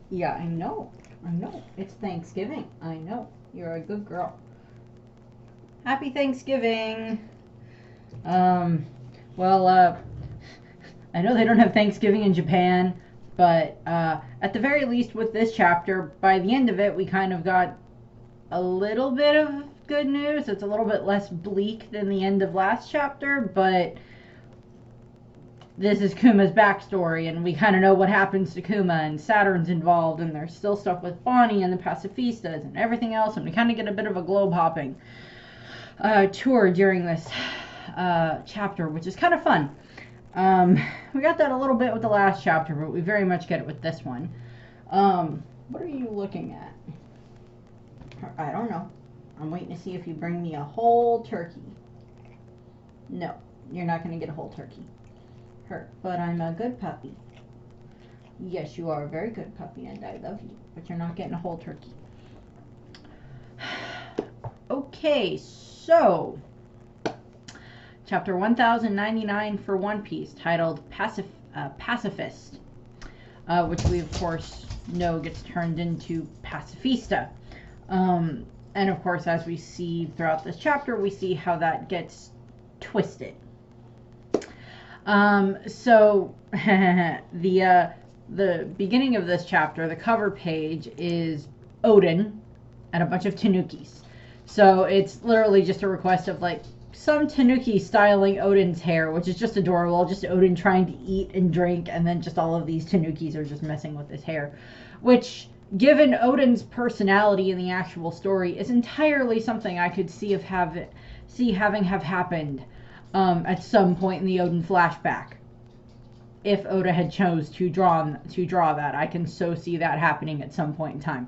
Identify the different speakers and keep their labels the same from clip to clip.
Speaker 1: Yeah, I know. I know. It's Thanksgiving. I know. You're a good girl. Happy Thanksgiving. Um, well, I know they don't have Thanksgiving in Japan, but at the very least, with this chapter, by the end of it, we kind of got a little bit of good news. It's a little bit less bleak than the end of last chapter, but this is Kuma's backstory, and we kind of know what happens to Kuma, and Saturn's involved, and there's still stuff with Bonnie and the Pacifistas and everything else, and we kind of get a bit of a globe hopping tour during this chapter, which is kind of fun. We got that a little bit with the last chapter, but we very much get it with this one. What are you looking at? I don't know. I'm waiting to see if you bring me a whole turkey. No, you're not going to get a whole turkey. Hurt, but I'm a good puppy. Yes, you are a very good puppy, and I love you, but you're not getting a whole turkey. Okay, so chapter 1099 for One Piece, titled Pacifist, which we of course know gets turned into Pacifista. And of course, as we see throughout this chapter, we see how that gets twisted. So the beginning of this chapter, the cover page is Oden and a bunch of tanukis. So it's literally just a request of like some tanuki styling Oden's hair, which is just adorable. Just Oden trying to eat and drink, and then just all of these tanukis are just messing with his hair, which, given Oden's personality in the actual story, is entirely something I could see having have happened at some point in the Oden flashback. If Oda had chose to draw that, I can so see that happening at some point in time.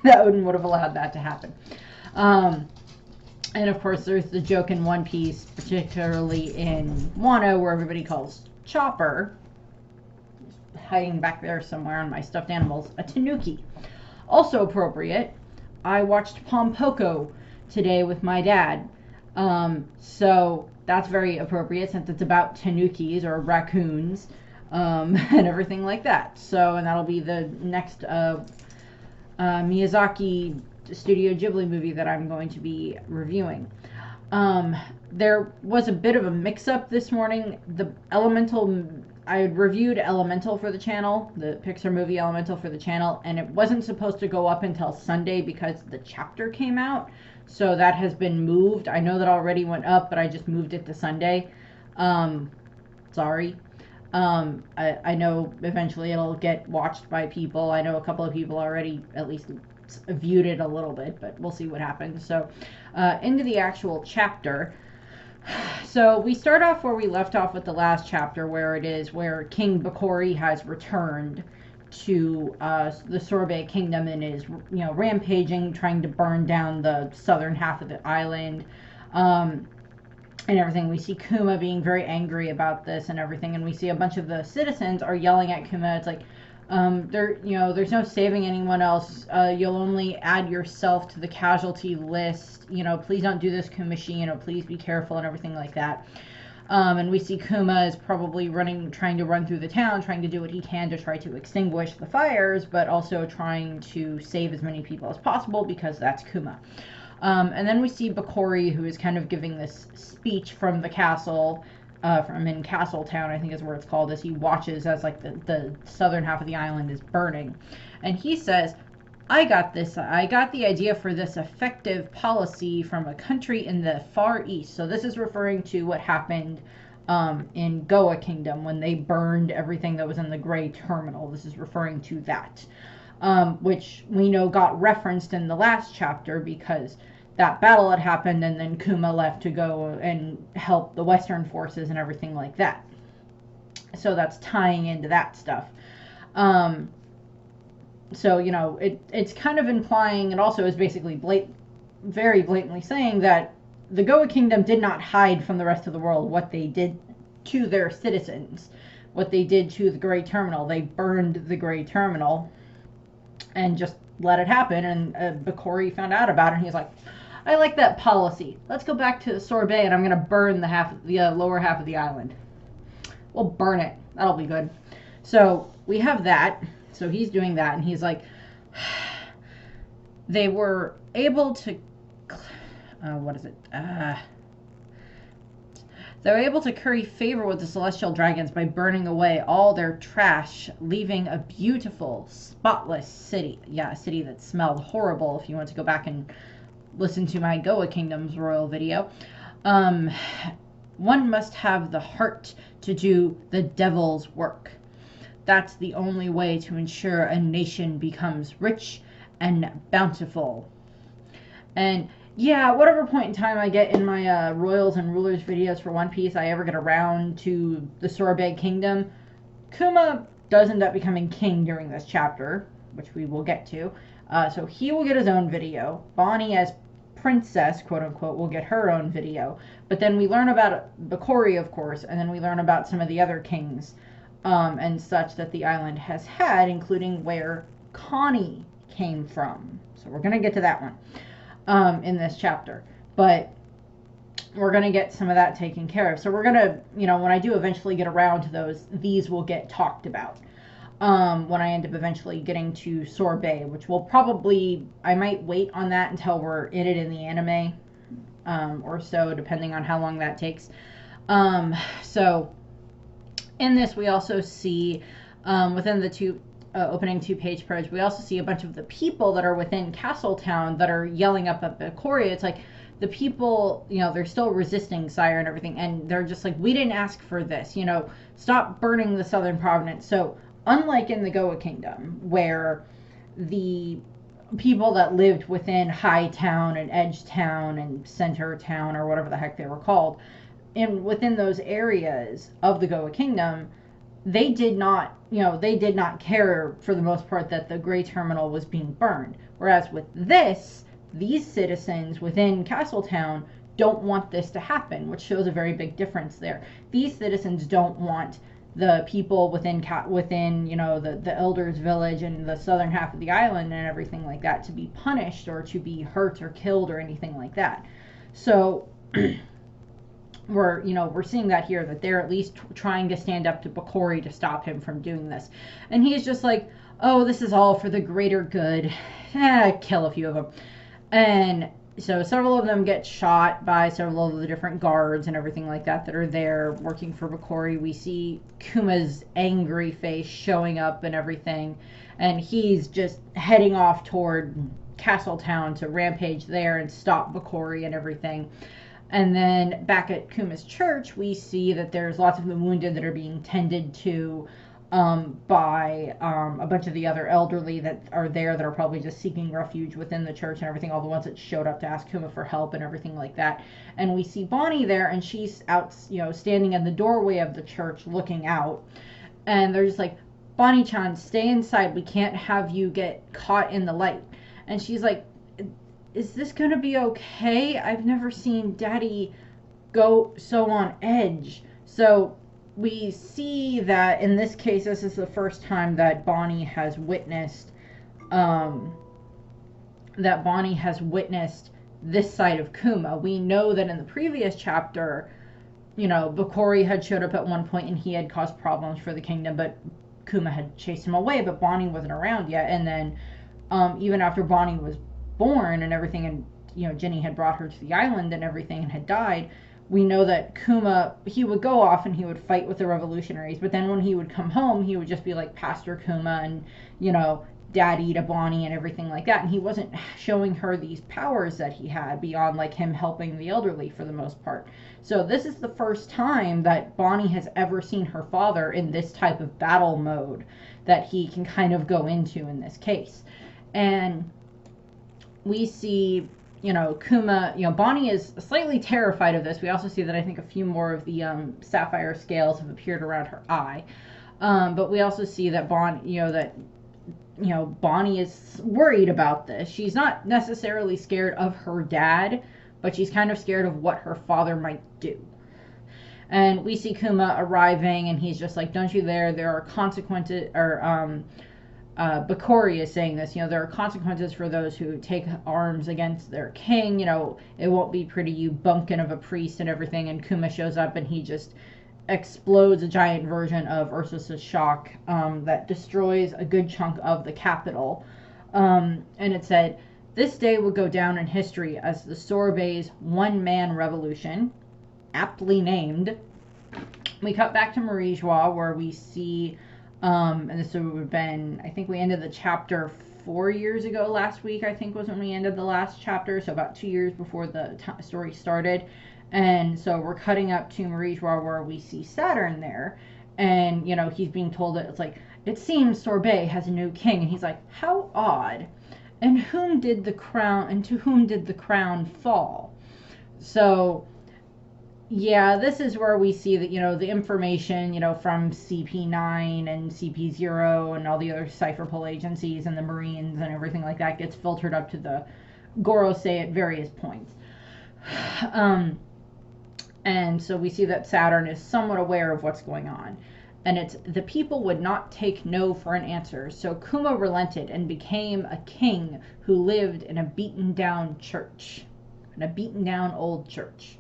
Speaker 1: That Oden would have allowed that to happen. And of course, there's the joke in One Piece, particularly in Wano, where everybody calls Chopper, hiding back there somewhere on my stuffed animals, a tanuki. Also appropriate, I watched Pompoko today with my dad. So that's very appropriate since it's about tanukis or raccoons and everything like that. So, and that'll be the next Miyazaki Studio Ghibli movie that I'm going to be reviewing. There was a bit of a mix-up this morning. I had reviewed Elemental for the channel, the Pixar movie Elemental for the channel, and it wasn't supposed to go up until Sunday because the chapter came out. So that has been moved. I know that already went up, but I just moved it to Sunday. Sorry. I know eventually it'll get watched by people. I know a couple of people already at least viewed it a little bit, but we'll see what happens. So into the actual chapter. So we start off where we left off with the last chapter, where King Bakori has returned to the Sorbet Kingdom and is, rampaging, trying to burn down the southern half of the island, and everything. We see Kuma being very angry about this and everything, and we see a bunch of the citizens are yelling at Kuma. It's like, there's no saving anyone else. You'll only add yourself to the casualty list. Please don't do this, Kumashi. Please be careful and everything like that. And we see Kuma is probably trying to run through the town, trying to do what he can to try to extinguish the fires, but also trying to save as many people as possible because that's Kuma. And then we see Bakori, who is kind of giving this speech from the castle, from in Castle Town, I think is where it's called, as he watches as like the southern half of the island is burning. And he says, I got the idea for this effective policy from a country in the Far East. So this is referring to what happened in Goa Kingdom when they burned everything that was in the Gray Terminal. This is referring to that, which we know got referenced in the last chapter because that battle had happened and then Kuma left to go and help the Western forces and everything like that. So that's tying into that stuff. So, it's kind of implying, and also is basically very blatantly saying that the Goa Kingdom did not hide from the rest of the world what they did to their citizens, what they did to the Gray Terminal. They burned the Gray Terminal and just let it happen, and Bakori found out about it, and he's like, I like that policy. Let's go back to the Sorbet, and I'm going to burn the lower half of the island. We'll burn it. That'll be good. So we have that. So he's doing that, and he's like, they were able to, they were able to curry favor with the celestial dragons by burning away all their trash, leaving a beautiful, spotless city. Yeah, a city that smelled horrible, if you want to go back and listen to my Goa Kingdom's royal video. One must have the heart to do the devil's work. That's the only way to ensure a nation becomes rich and bountiful. And yeah, whatever point in time I get in my royals and rulers videos for One Piece, I ever get around to the Sorbet Kingdom, Kuma does end up becoming king during this chapter, which we will get to. So he will get his own video. Bonnie, as princess, quote unquote, will get her own video. But then we learn about Bakori, of course, and then we learn about some of the other kings and such that the island has had, including where Connie came from. So we're going to get to that one in this chapter. But we're going to get some of that taken care of. So we're going to, when I do eventually get around to those, these will get talked about. When I end up eventually getting to Sorbet, which will probably, I might wait on that until we're in it in the anime or so, depending on how long that takes. So in this, we also see within the opening 2-page prose, we also see a bunch of the people that are within Castletown that are yelling up at Bakori. It's like the people, they're still resisting Sire and everything, and they're just like, we didn't ask for this, stop burning the Southern Province. So unlike in the Goa Kingdom, where the people that lived within High Town and Edge Town and Center Town, or whatever the heck they were called, within those areas of the Goa Kingdom, they did not care for the most part that the Grey Terminal was being burned. Whereas with this, these citizens within Castletown don't want this to happen, which shows a very big difference there. These citizens don't want the people within the Elders Village and the southern half of the island and everything like that to be punished or to be hurt or killed or anything like that. So we're seeing that here, that they're at least trying to stand up to Bakori to stop him from doing this. And he's just like, oh, this is all for the greater good. Kill a few of them. And so several of them get shot by several of the different guards and everything like that are there working for Bakori. We see Kuma's angry face showing up and everything, and he's just heading off toward Castletown to rampage there and stop Bakori and everything. And then back at Kuma's church, we see that there's lots of the wounded that are being tended to by a bunch of the other elderly that are there that are probably just seeking refuge within the church and everything, all the ones that showed up to ask Kuma for help and everything like that. And we see Bonnie there, and she's out, standing in the doorway of the church looking out. And they're just like, Bonnie-chan, stay inside. We can't have you get caught in the light. And she's like, is this going to be okay? I've never seen Daddy go so on edge. So we see that in this case, this is the first time that Bonnie has witnessed this side of Kuma. We know that in the previous chapter, Bakori had showed up at one point and he had caused problems for the kingdom, but Kuma had chased him away, but Bonnie wasn't around yet. And then even after Bonnie was born and everything, and Jenny had brought her to the island and everything and had died, we know that Kuma, he would go off and he would fight with the revolutionaries, but then when he would come home, he would just be like Pastor Kuma and, Daddy to Bonnie and everything like that, and he wasn't showing her these powers that he had beyond like him helping the elderly for the most part. So this is the first time that Bonnie has ever seen her father in this type of battle mode that he can kind of go into in this case. And we see Kuma, Bonnie is slightly terrified of this. We also see that I think a few more of the sapphire scales have appeared around her eye. But we also see that Bonnie is worried about this. She's not necessarily scared of her dad, but she's kind of scared of what her father might do. And we see Kuma arriving, and he's just like, don't you there are consequences, or Bakori is saying this, there are consequences for those who take arms against their king, it won't be pretty, you bumpkin of a priest and everything. And Kuma shows up and he just explodes a giant version of Ursus's shock that destroys a good chunk of the capital. And it said, "This day will go down in history as the Sorbet's one-man revolution," aptly named. We cut back to Marie-Joie, where we see, and this would have been, I think we ended the chapter 4 years ago. Last week, I think, was when we ended the last chapter, so about 2 years before the story started. And so we're cutting up to Marie-Joie, where we see Saturn there, and, you know, he's being told that it's like, "It seems Sorbet has a new king," and he's like, "How odd. And to whom did the crown fall?" So yeah, this is where we see that, you know, the information, you know, from CP9 and CP0 and all the other Cypherpol agencies and the Marines and everything like that gets filtered up to the Gorosei at various points. And so we see that Saturn is somewhat aware of what's going on. And it's, "The people would not take no for an answer, so Kuma relented and became a king who lived in a beaten down church." In a beaten down old church.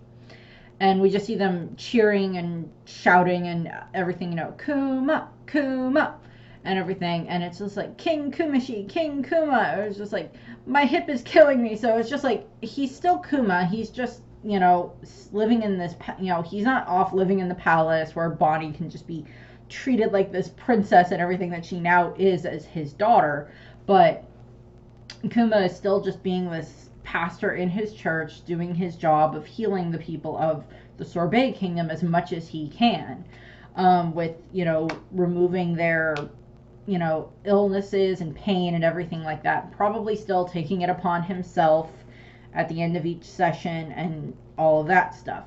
Speaker 1: And we just see them cheering and shouting and everything, you know, "Kuma, Kuma," and everything. And it's just like, "King Kumashi, King Kuma." It was just like, my hip is killing me. So it's just like, he's still Kuma. He's just, you know, living in this, you know, he's not off living in the palace where Bonnie can just be treated like this princess and everything that she now is as his daughter. But Kuma is still just being this pastor in his church, doing his job of healing the people of the Sorbet kingdom as much as he can, with, you know, removing their, you know, illnesses and pain and everything like that. Probably still taking it upon himself at the end of each session and all of that stuff.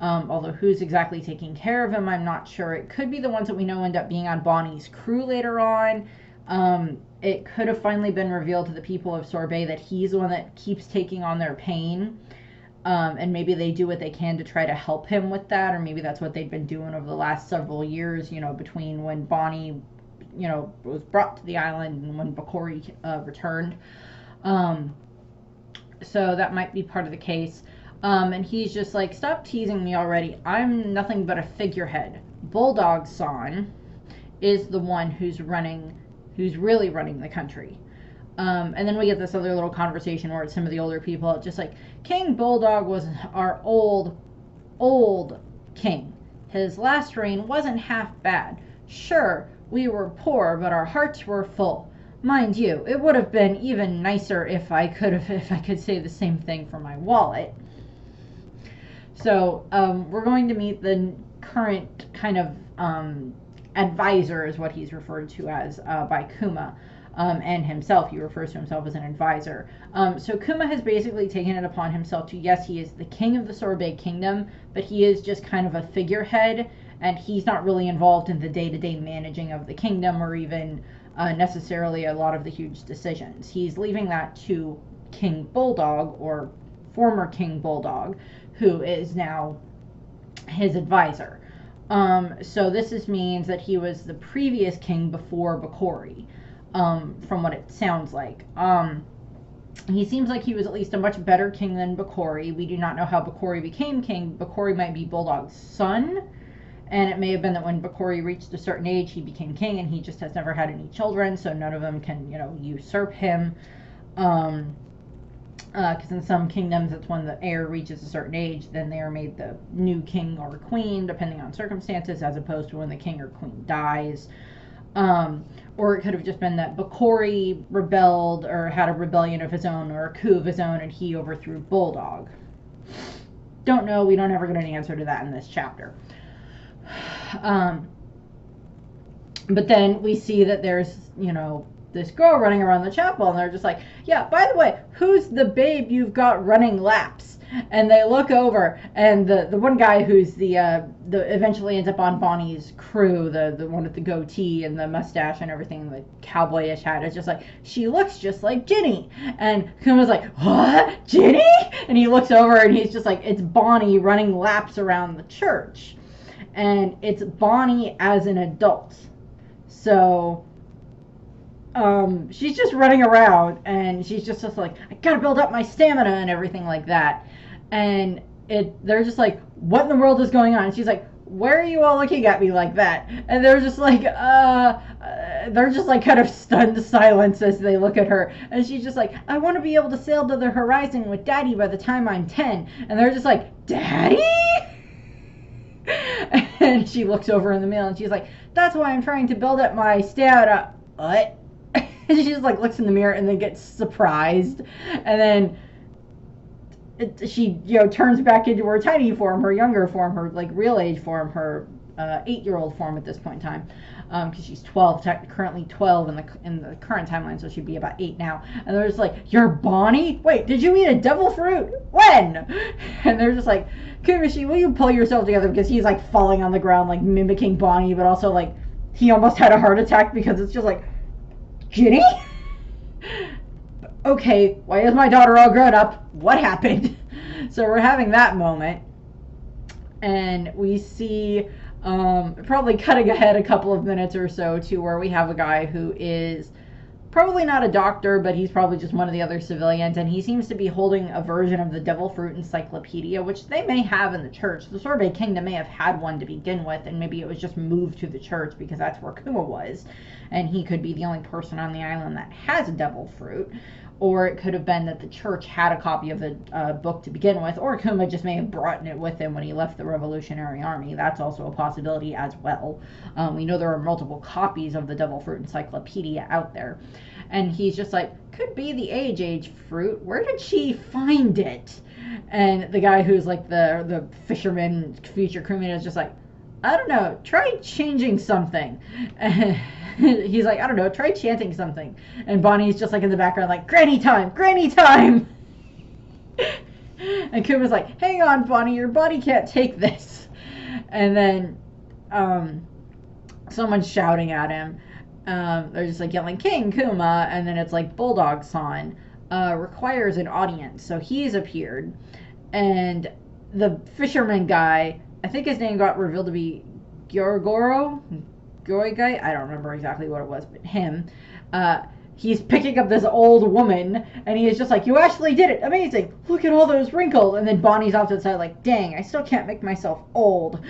Speaker 1: Although who's exactly taking care of him, I'm not sure. It could be the ones that we know end up being on Bonnie's crew later on. It could have finally been revealed to the people of Sorbet that he's the one that keeps taking on their pain. And maybe they do what they can to try to help him with that, or maybe that's what they've been doing over the last several years, you know, between when Bonnie, you know, was brought to the island and when Bakori returned. So that might be part of the case. And he's just like, "Stop teasing me already. I'm nothing but a figurehead. Bulldog-san is the one who's really running the country." And then we get this other little conversation where it's some of the older people just like, "King Bulldog was our old king. His last reign wasn't half bad. Sure, we were poor, but our hearts were full. Mind you, it would have been even nicer if I could say the same thing for my wallet." So we're going to meet the current kind of advisor, is what he's referred to as by Kuma. And himself, he refers to himself as an advisor. So Kuma has basically taken it upon himself to, yes, he is the king of the Sorbet kingdom, but he is just kind of a figurehead, and he's not really involved in the day-to-day managing of the kingdom or even necessarily a lot of the huge decisions. He's leaving that to King Bulldog, or former King Bulldog, who is now his advisor. So this means that he was the previous king before Bakori. From what it sounds like. He seems like he was at least a much better king than Bakori. We do not know how Bakori became king. Bakori might be Bulldog's son, and it may have been that when Bakori reached a certain age, he became king, and he just has never had any children, so none of them can, you know, usurp him. Because in some kingdoms, it's when the heir reaches a certain age, then they are made the new king or queen, depending on circumstances, as opposed to when the king or queen dies. Or it could have just been that Bakori rebelled or had a rebellion of his own or a coup of his own and he overthrew Bulldog. Don't know. We don't ever get an answer to that in this chapter. But then we see that there's, you know, this girl running around the chapel, and they're just like, "Yeah, by the way, who's the babe you've got running laps?" And they look over, and the one guy who's the eventually ends up on Bonnie's crew, the one with the goatee and the mustache and everything, the cowboyish hat, is just like, "She looks just like Ginny." And Kuma's like, "What? Ginny?" And he looks over, and he's just like, it's Bonnie running laps around the church. And it's Bonnie as an adult. So she's just running around, and she's just like, "I gotta build up my stamina," and everything like that. And they're just like, "What in the world is going on?" And she's like, why are you all looking at me like that? And they're just like, they're just like kind of stunned silence as they look at her. And she's just like, I want to be able to sail to the horizon with Daddy by the time I'm 10. And they're just like, Daddy? And she looks over in the mail and she's like, that's why I'm trying to build up my stamina. What? And she just like looks in the mirror and then gets surprised. And then she, turns back into her tiny form, her younger form, her like real age form, her 8-year-old form at this point in time, because she's 12, currently 12 in the current timeline, so she'd be about 8 now. And they're just like, you're Bonnie? Wait, did you eat a devil fruit? When? And they're just like, Kumashi, will you pull yourself together? Because he's like falling on the ground, like mimicking Bonnie, but also like he almost had a heart attack because it's just like, Ginny? Okay, why is my daughter all grown up? What happened? So we're having that moment, and we see probably cutting ahead a couple of minutes or so to where we have a guy who is probably not a doctor, but he's probably just one of the other civilians, and he seems to be holding a version of the Devil Fruit Encyclopedia, which they may have in the church. The Sorbet Kingdom may have had one to begin with, and maybe it was just moved to the church because that's where Kuma was, and he could be the only person on the island that has a Devil Fruit. Or it could have been that the church had a copy of the book to begin with, or Kuma just may have brought it with him when he left the Revolutionary Army. That's also a possibility as well. We know there are multiple copies of the Devil Fruit Encyclopedia out there. And he's just like, could be the age fruit. Where did she find it? And the guy who's like the fisherman, future crewman, is just like, I don't know, try changing something. He's like, I don't know, try chanting something. And Bonnie's just like in the background like, Granny time, Granny time. And Kuma's like, hang on, Bonnie, your body can't take this. And then someone's shouting at him. They're just like yelling, King Kuma. And then it's like, Bulldog-san requires an audience. So he's appeared. And the fisherman guy, I think his name got revealed to be Gorogoro? Goy guy? I don't remember exactly what it was, but him. He's picking up this old woman, and he is just like, you actually did it! Amazing! Look at all those wrinkles! And then Bonnie's off to the side like, dang, I still can't make myself old.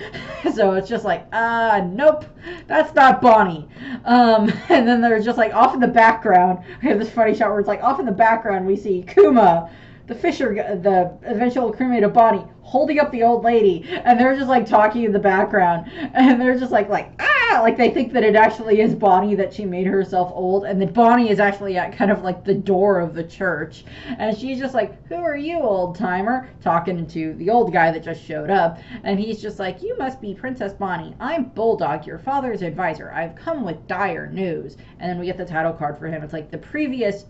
Speaker 1: So it's just like, nope, that's not Bonnie. And then there's just like, off in the background, we have this funny shot where it's like, off in the background we see Kuma, the eventual crewmate of Bonnie, holding up the old lady, and they're just like talking in the background, and they're just like they think that it actually is Bonnie, that she made herself old, and that Bonnie is actually at kind of like the door of the church, and she's just like, who are you, old timer, talking to the old guy that just showed up, and he's just like, you must be Princess Bonnie. I'm Bulldog, your father's advisor. I've come with dire news. And then we get the title card for him. It's like the previous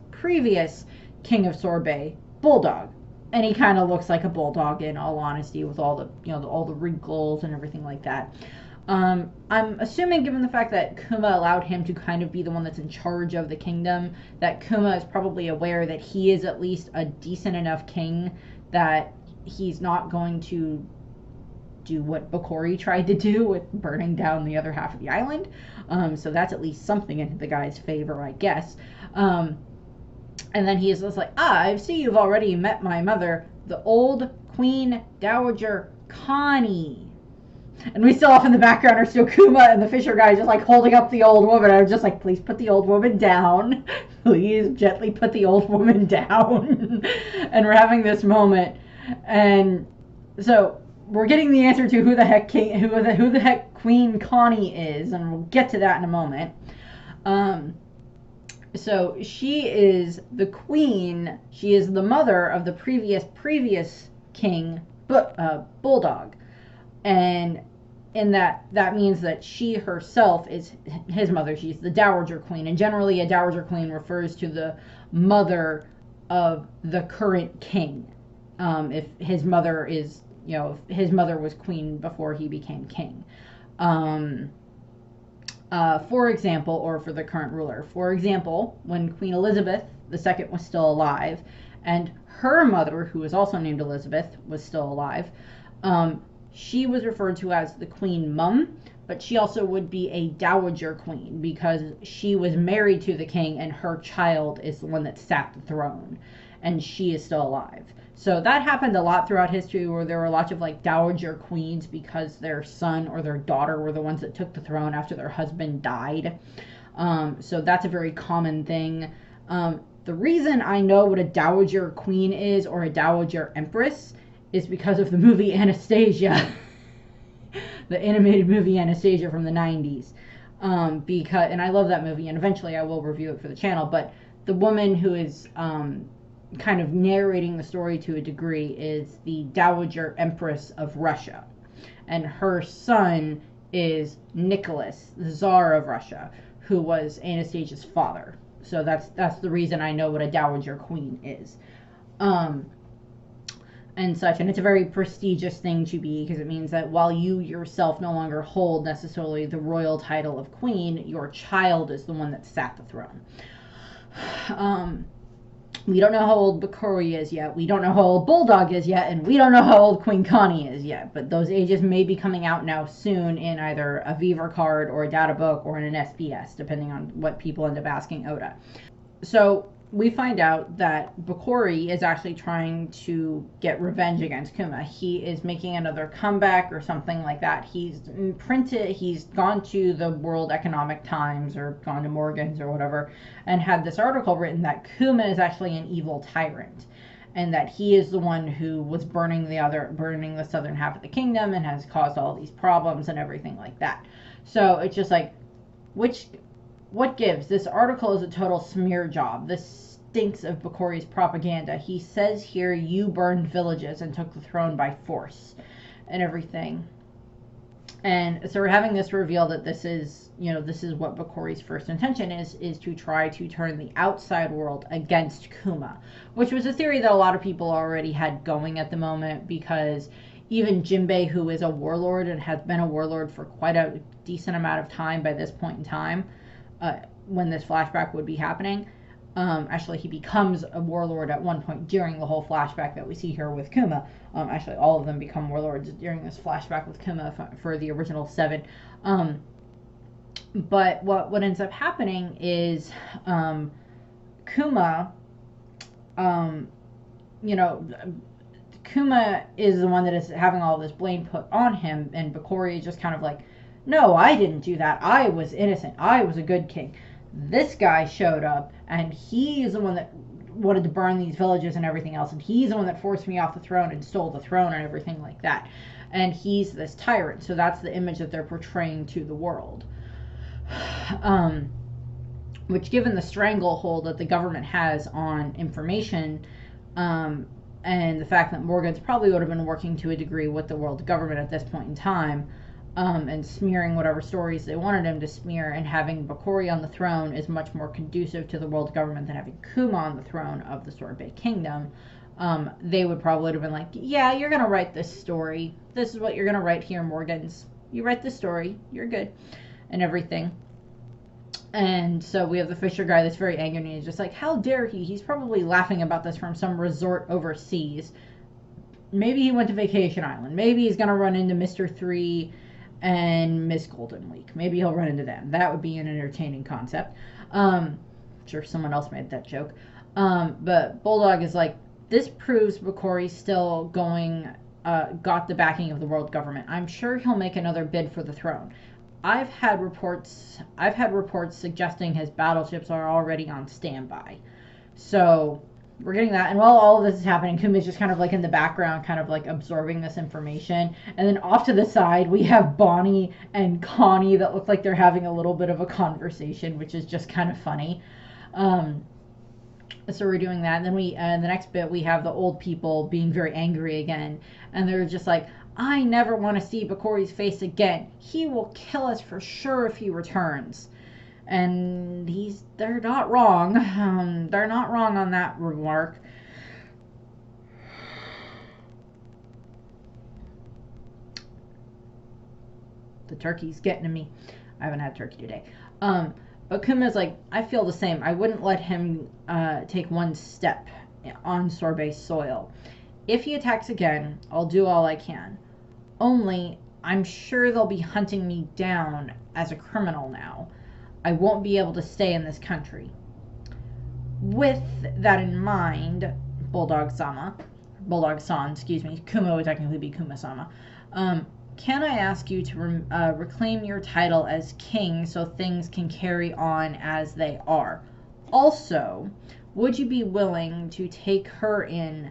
Speaker 1: King of Sorbet, Bulldog. And he kind of looks like a bulldog, in all honesty, with all the all the wrinkles and everything like that. I'm assuming, given the fact that Kuma allowed him to kind of be the one that's in charge of the kingdom, that Kuma is probably aware that he is at least a decent enough king that he's not going to do what Bokori tried to do with burning down the other half of the island. So that's at least something in the guy's favor, I guess. And then he is just like, I see you've already met my mother, the old Queen Dowager Connie. And we still off in the background are still Kuma and the fisher guy just like holding up the old woman. I was just like, please put the old woman down. Please gently put the old woman down. And we're having this moment. And so we're getting the answer to who the heck Queen Connie is, and we'll get to that in a moment. So she is the queen. She is the mother of the previous king, Bulldog, and in that means that she herself is his mother. She's the Dowager Queen, and generally a Dowager Queen refers to the mother of the current king. If his mother is, if his mother was queen before he became king. For example, or for the current ruler. For example, when Queen Elizabeth II was still alive, and her mother, who was also named Elizabeth, was still alive, she was referred to as the Queen Mum, but she also would be a Dowager Queen because she was married to the king and her child is the one that sat the throne. and she is still alive. So that happened a lot throughout history, where there were lots of like dowager queens because their son or their daughter were the ones that took the throne after their husband died. So that's a very common thing. The reason I know what a dowager queen is, or a dowager empress, is because of the movie Anastasia, the animated movie Anastasia from the 90s. Because, and I love that movie, and eventually I will review it for the channel, but the woman who is kind of narrating the story to a degree is the Dowager Empress of Russia. And her son is Nicholas, the Tsar of Russia, who was Anastasia's father. So that's the reason I know what a Dowager Queen is. And such, and it's a very prestigious thing to be, because it means that while you yourself no longer hold necessarily the royal title of queen, your child is the one that sat the throne. We don't know how old Bakori is yet, we don't know how old Bulldog is yet, and we don't know how old Queen Connie is yet, but those ages may be coming out now soon in either a Viver card or a data book or in an SPS, depending on what people end up asking Oda. So we find out that Bakori is actually trying to get revenge against Kuma. He is making another comeback or something like that. He's gone to the World Economic Times or gone to Morgan's or whatever and had this article written that Kuma is actually an evil tyrant, and that he is the one who was burning the southern half of the kingdom and has caused all these problems and everything like that. So it's just like, what gives? This article is a total smear job. This stinks of Bakori's propaganda. He says here, you burned villages and took the throne by force and everything. And so we're having this reveal that this is what Bakori's first intention is to try to turn the outside world against Kuma, which was a theory that a lot of people already had going at the moment, because even Jinbei, who is a warlord and has been a warlord for quite a decent amount of time by this point in time, when this flashback would be happening. Actually, he becomes a warlord at one point during the whole flashback that we see here with Kuma. Actually, all of them become warlords during this flashback with Kuma for the original 7. But what ends up happening is Kuma, Kuma is the one that is having all this blame put on him, and Bakori is just kind of like, no, I didn't do that. I was innocent. I was a good king. This guy showed up, and he's the one that wanted to burn these villages and everything else, and he's the one that forced me off the throne and stole the throne and everything like that. And he's this tyrant, so that's the image that they're portraying to the world. Which, given the stranglehold that the government has on information, and the fact that Morgan's probably would have been working to a degree with the world government at this point in time, and smearing whatever stories they wanted him to smear, and having Bakori on the throne is much more conducive to the world government than having Kuma on the throne of the Sorbet Kingdom. They would probably have been like, yeah, you're going to write this story. This is what you're going to write here, Morgans. You write this story. You're good. And everything. And so we have the Fisher guy that's very angry, and he's just like, how dare he? He's probably laughing about this from some resort overseas. Maybe he went to Vacation Island. Maybe he's going to run into Mr. 3 and Miss Golden Week. Maybe he'll run into them. That would be an entertaining concept. I'm sure someone else made that joke. But Bulldog is like, this proves Bakori still got the backing of the world government. I'm sure he'll make another bid for the throne. I've had reports suggesting his battleships are already on standby. So we're getting that, and while all of this is happening, Kuma's just kind of like in the background, kind of like absorbing this information. And then off to the side, we have Bonnie and Connie that look like they're having a little bit of a conversation, which is just kind of funny. So we're doing that, and then the next bit we have the old people being very angry again, and they're just like, I never want to see Bakori's face again. He will kill us for sure if he returns. And they're not wrong. They're not wrong on that remark. The turkey's getting to me. I haven't had turkey today. But Kuma's like, I feel the same. I wouldn't let him take one step on Sorbet soil. If he attacks again, I'll do all I can. Only, I'm sure they'll be hunting me down as a criminal now. I won't be able to stay in this country. With that in mind, Bulldog-san, excuse me. Kuma would technically be Kuma-sama. Can I ask you to reclaim your title as king so things can carry on as they are? Also, would you be willing to take her in?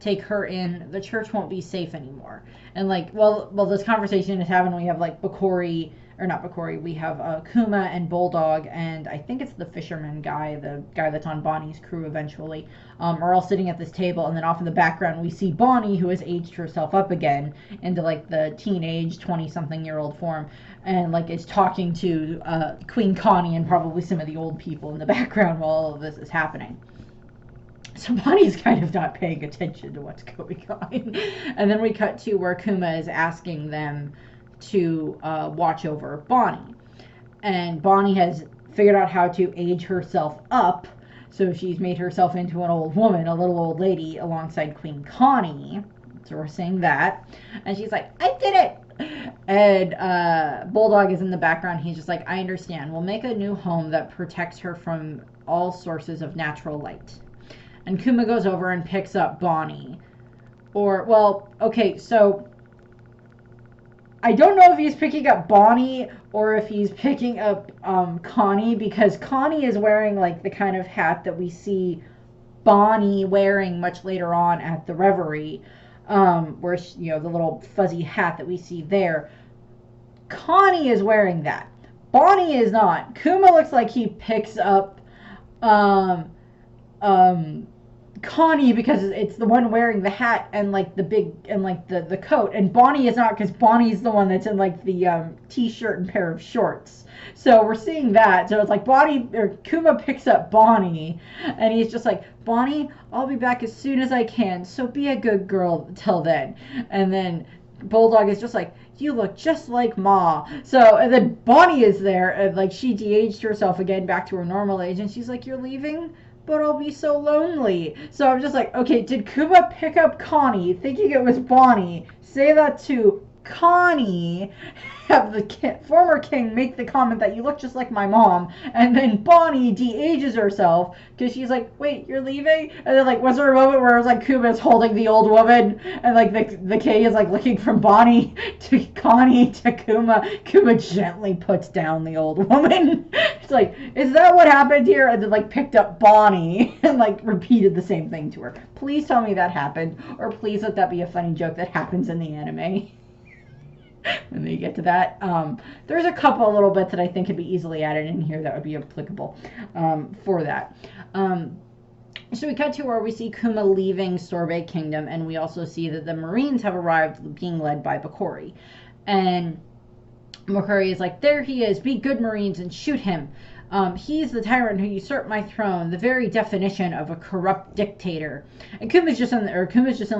Speaker 1: The church won't be safe anymore. And like, well, this conversation is happening. We have like Bakori, or not Bakori. We have Kuma and Bulldog, and I think it's the fisherman guy, the guy that's on Bonnie's crew eventually, are all sitting at this table. And then off in the background, we see Bonnie, who has aged herself up again into like the teenage 20-something-year-old form, and like is talking to Queen Connie and probably some of the old people in the background while all of this is happening. So Bonnie's kind of not paying attention to what's going on. And then we cut to where Kuma is asking them to watch over Bonnie. And Bonnie has figured out how to age herself up. So she's made herself into an old woman, a little old lady, alongside Queen Connie. So we're saying that. And she's like, I did it! And Bulldog is in the background. He's just like, I understand. We'll make a new home that protects her from all sources of natural light. And Kuma goes over and picks up Bonnie. Or, well, okay, so I don't know if he's picking up Bonnie or if he's picking up Connie, because Connie is wearing like the kind of hat that we see Bonnie wearing much later on at the Reverie, where she, you know, the little fuzzy hat that we see there. Connie is wearing that. Bonnie is not. Kuma looks like he picks up Connie because it's the one wearing the hat and like the big and like the coat, and Bonnie is not, because Bonnie's the one that's in like the t-shirt and pair of shorts. So we're seeing that. So it's like Kuma picks up Bonnie and he's just like, Bonnie, I'll be back as soon as I can, so be a good girl till then. And then Bulldog is just like, you look just like Ma. So, and then Bonnie is there and like she de-aged herself again back to her normal age, and she's like, you're leaving? But I'll be so lonely. So I'm just like, okay, did Kuma pick up Connie thinking it was Bonnie, say that to Connie, have the former king make the comment that you look just like my mom, and then Bonnie de-ages herself because she's like, wait, you're leaving? And then like, was there a moment where it was like Kuma's holding the old woman and like the K is like looking from Bonnie to Connie to Kuma. Kuma gently puts down the old woman. It's like, is that what happened here? And then like picked up Bonnie and like repeated the same thing to her. Please tell me that happened, or please let that be a funny joke that happens in the anime. When they get to that, there's a couple little bits that I think could be easily added in here that would be applicable for that. So we cut to where we see Kuma leaving Sorbet Kingdom, and we also see that the Marines have arrived, being led by Bakori. And Bakori is like, there he is, be good Marines and shoot him. He's the tyrant who usurped my throne, the very definition of a corrupt dictator. And Kuma's just in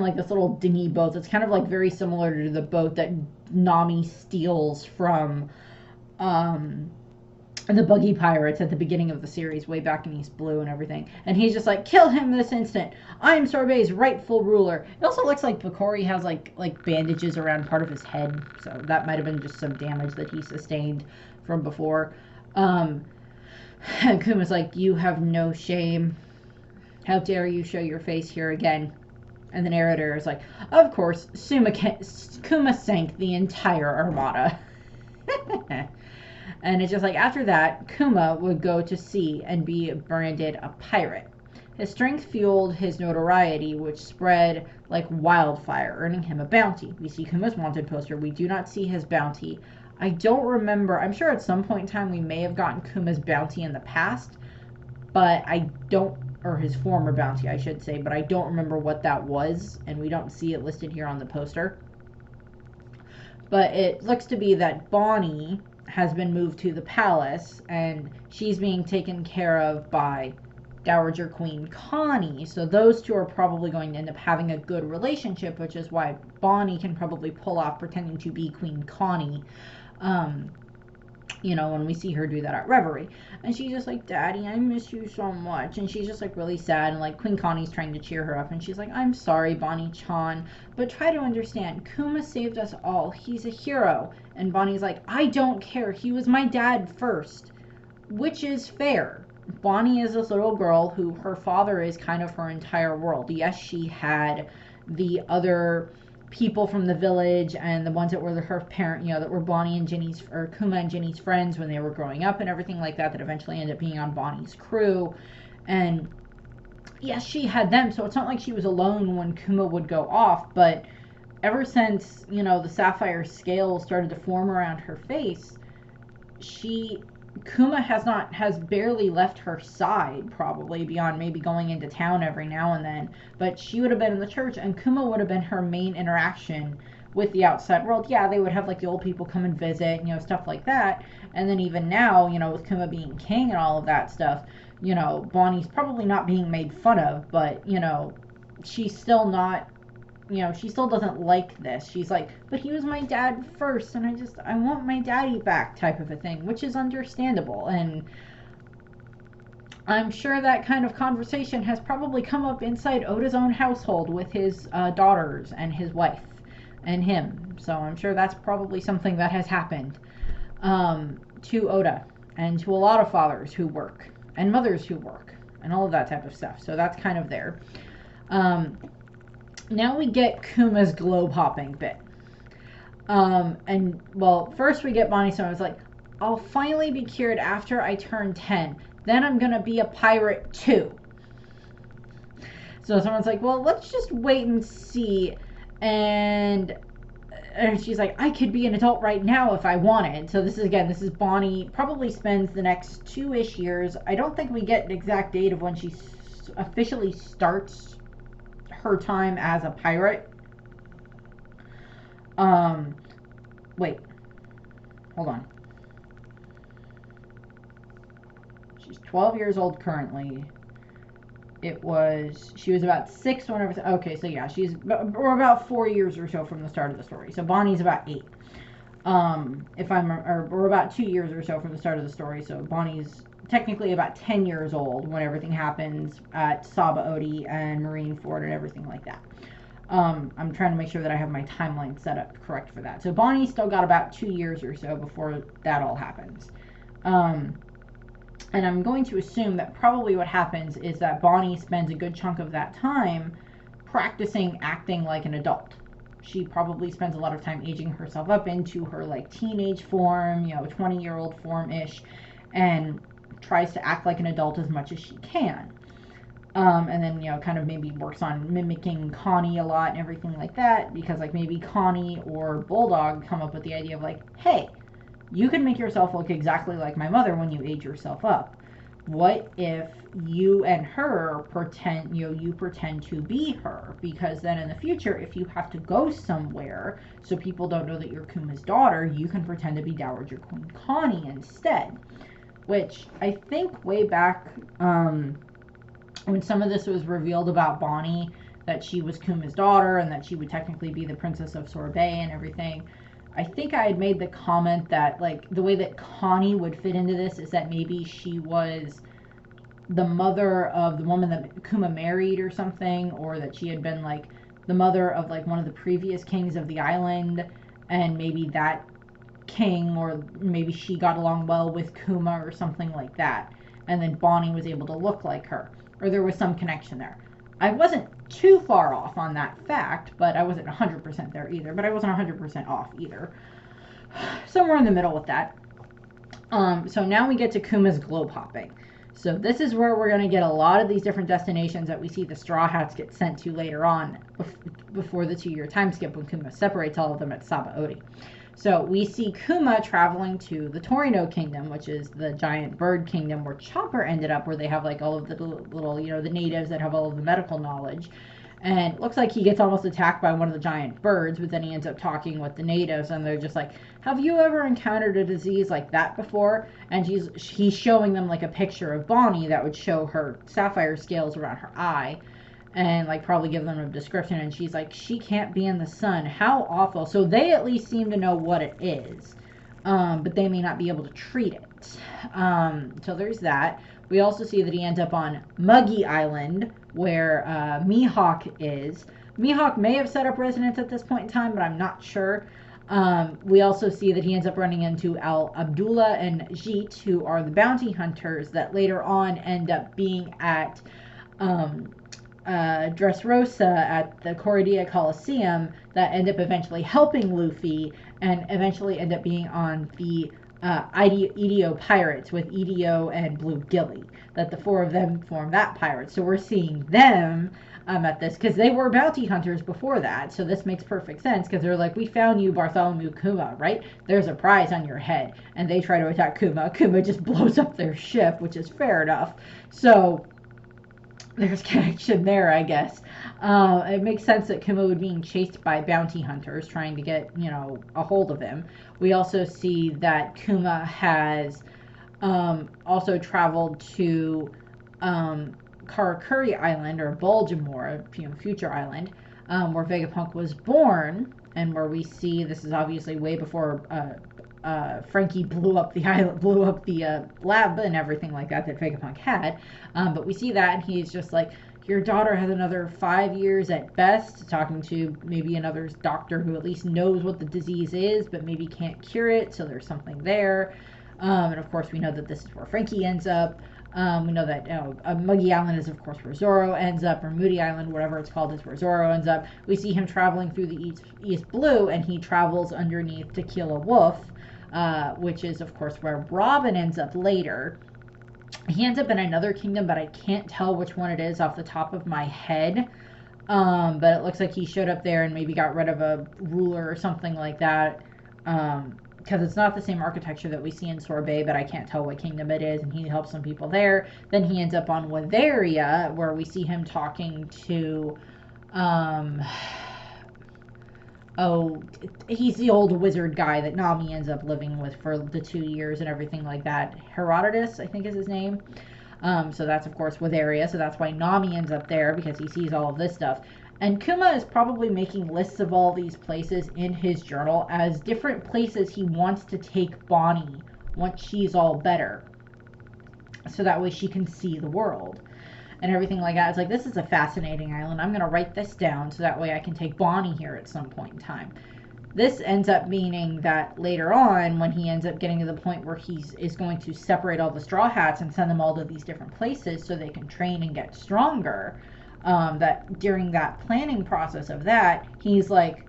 Speaker 1: like this little dinghy boat that's kind of like very similar to the boat that Nami steals from the Buggy Pirates at the beginning of the series, way back in East Blue and everything. And he's just like, kill him this instant. I'm Sorbet's rightful ruler. It also looks like Bakori has like bandages around part of his head, so that might have been just some damage that he sustained from before. And Kuma's like, you have no shame. How dare you show your face here again? And the narrator is like, of course, Kuma sank the entire armada. And it's just like, after that, Kuma would go to sea and be branded a pirate. His strength fueled his notoriety, which spread like wildfire, earning him a bounty. We see Kuma's wanted poster. We do not see his bounty. I don't remember. I'm sure at some point in time we may have gotten Kuma's bounty in the past, but I don't, or his former bounty, I should say, but I don't remember what that was, and we don't see it listed here on the poster. But it looks to be that Bonnie has been moved to the palace, and she's being taken care of by Dowager Queen Connie. So those two are probably going to end up having a good relationship, which is why Bonnie can probably pull off pretending to be Queen Connie. You know, when we see her do that at Reverie. And she's just like, Daddy, I miss you so much. And she's just like really sad, and like Queen Connie's trying to cheer her up, and she's like, I'm sorry, Bonnie-chan, but try to understand, Kuma saved us all. He's a hero. And Bonnie's like, I don't care. He was my dad first. Which is fair. Bonnie is this little girl who her father is kind of her entire world. Yes, she had the other people from the village and the ones that were her parent, that were Bonnie and Ginny's, or Kuma and Ginny's friends when they were growing up and everything like that eventually ended up being on Bonnie's crew. And yes, she had them, so it's not like she was alone when Kuma would go off, but ever since, the sapphire scales started to form around her face, Kuma has barely left her side, probably beyond maybe going into town every now and then, but she would have been in the church and Kuma would have been her main interaction with the outside world. Yeah, they would have like the old people come and visit, stuff like that. And then even now, with Kuma being king and all of that stuff, Bonnie's probably not being made fun of, but, she's still not, she still doesn't like this. She's like, but he was my dad first, and I want my daddy back, type of a thing, which is understandable. And I'm sure that kind of conversation has probably come up inside Oda's own household with his daughters and his wife and him. So I'm sure that's probably something that has happened to Oda and to a lot of fathers who work and mothers who work and all of that type of stuff. So that's kind of there. Now we get Kuma's globe hopping bit. And well, first we get Bonnie Stone. It's like, I'll finally be cured after I turn 10. Then I'm gonna be a pirate too. So someone's like, well, let's just wait and see. And she's like, I could be an adult right now if I wanted. So this is Bonnie probably spends the next 2-ish years. I don't think we get an exact date of when she officially starts her time as a pirate. Wait. Hold on. She's 12 years old currently. She was about 6 whenever, okay, so yeah, we're about 4 years or so from the start of the story. So Bonnie's about 8. We're about 2 years or so from the start of the story. So Bonnie's technically about 10 years old when everything happens at Sabaody and Marineford and everything like that. I'm trying to make sure that I have my timeline set up correct for that. So Bonnie's still got about 2 years or so before that all happens. And I'm going to assume that probably what happens is that Bonnie spends a good chunk of that time practicing acting like an adult. She probably spends a lot of time aging herself up into her like teenage form, 20-year-old form-ish, and tries to act like an adult as much as she can. And then, kind of maybe works on mimicking Connie a lot and everything like that, because like maybe Connie or Bulldog come up with the idea of like, hey, you can make yourself look exactly like my mother when you age yourself up. What if you and her pretend, you pretend to be her? Because then in the future, if you have to go somewhere so people don't know that you're Kuma's daughter, you can pretend to be Dowager Queen Connie instead. Which I think way back when some of this was revealed about Bonnie, that she was Kuma's daughter and that she would technically be the Princess of Sorbet and everything, I think I had made the comment that, like, the way that Connie would fit into this is that maybe she was the mother of the woman that Kuma married or something, or that she had been, like, the mother of, like, one of the previous kings of the island, and maybe that king, or maybe she got along well with Kuma or something like that, and then Bonnie was able to look like her, or there was some connection there. I wasn't too far off on that fact, but I wasn't 100% there either. But I wasn't 100% off either. Somewhere in the middle with that. So now we get to Kuma's globe hopping. So this is where we're going to get a lot of these different destinations that we see the Straw Hats get sent to later on, before the 2-year time skip when Kuma separates all of them at Sabaody. So we see Kuma traveling to the Torino Kingdom, which is the giant bird kingdom where Chopper ended up, where they have like all of the little, the natives that have all of the medical knowledge. And it looks like he gets almost attacked by one of the giant birds, but then he ends up talking with the natives, and they're just like, have you ever encountered a disease like that before? And he's showing them like a picture of Bonnie that would show her sapphire scales around her eye, and like probably give them a description, and she's like, she can't be in the sun, how awful. So they at least seem to know what it is, but they may not be able to treat it. So there's that. We also see that he ends up on Muggy Island, where Mihawk is. Mihawk may have set up residence at this point in time, but I'm not sure. We also see that he ends up running into Al Abdullah and Jeet, who are the bounty hunters that later on end up being at um, Dressrosa at the Corradia Coliseum, that end up eventually helping Luffy and eventually end up being on the EDO Pirates with EDO and Blue Gilly. That the four of them form that pirate. So we're seeing them at this because they were bounty hunters before that. So this makes perfect sense because they're like, we found you, Bartholomew Kuma, right? There's a prize on your head. And they try to attack Kuma. Kuma just blows up their ship, which is fair enough. So there's connection there, I guess. It makes sense that Kuma would be being chased by bounty hunters trying to get, a hold of him. We also see that Kuma has also traveled to Karakuri Island, or Bulgamore, Future Island, where Vegapunk was born, and where we see, this is obviously way before Frankie blew up the island, blew up the lab and everything like that Vegapunk had. But we see that, and he's just like, your daughter has another 5 years at best, talking to maybe another doctor who at least knows what the disease is, but maybe can't cure it, so there's something there. And of course, we know that this is where Frankie ends up. We know that Muggy Island is, of course, where Zoro ends up, or Moody Island, whatever it's called, is where Zoro ends up. We see him traveling through the East Blue, and he travels underneath Tequila Wolf, which is, of course, where Robin ends up later. He ends up in another kingdom, but I can't tell which one it is off the top of my head. But it looks like he showed up there and maybe got rid of a ruler or something like that. Because it's not the same architecture that we see in Sorbet, but I can't tell what kingdom it is, and he helps some people there. Then he ends up on Witheria, where we see him talking to, he's the old wizard guy that Nami ends up living with for the 2 years and everything like that. Herodotus, I think is his name. So that's, of course, Witheria, so that's why Nami ends up there, because he sees all of this stuff. And Kuma is probably making lists of all these places in his journal as different places he wants to take Bonnie once she's all better. So that way she can see the world and everything like that. It's like, this is a fascinating island. I'm going to write this down so that way I can take Bonnie here at some point in time. This ends up meaning that later on, when he ends up getting to the point where he is going to separate all the Straw Hats and send them all to these different places so they can train and get stronger, that during that planning process of that, he's like,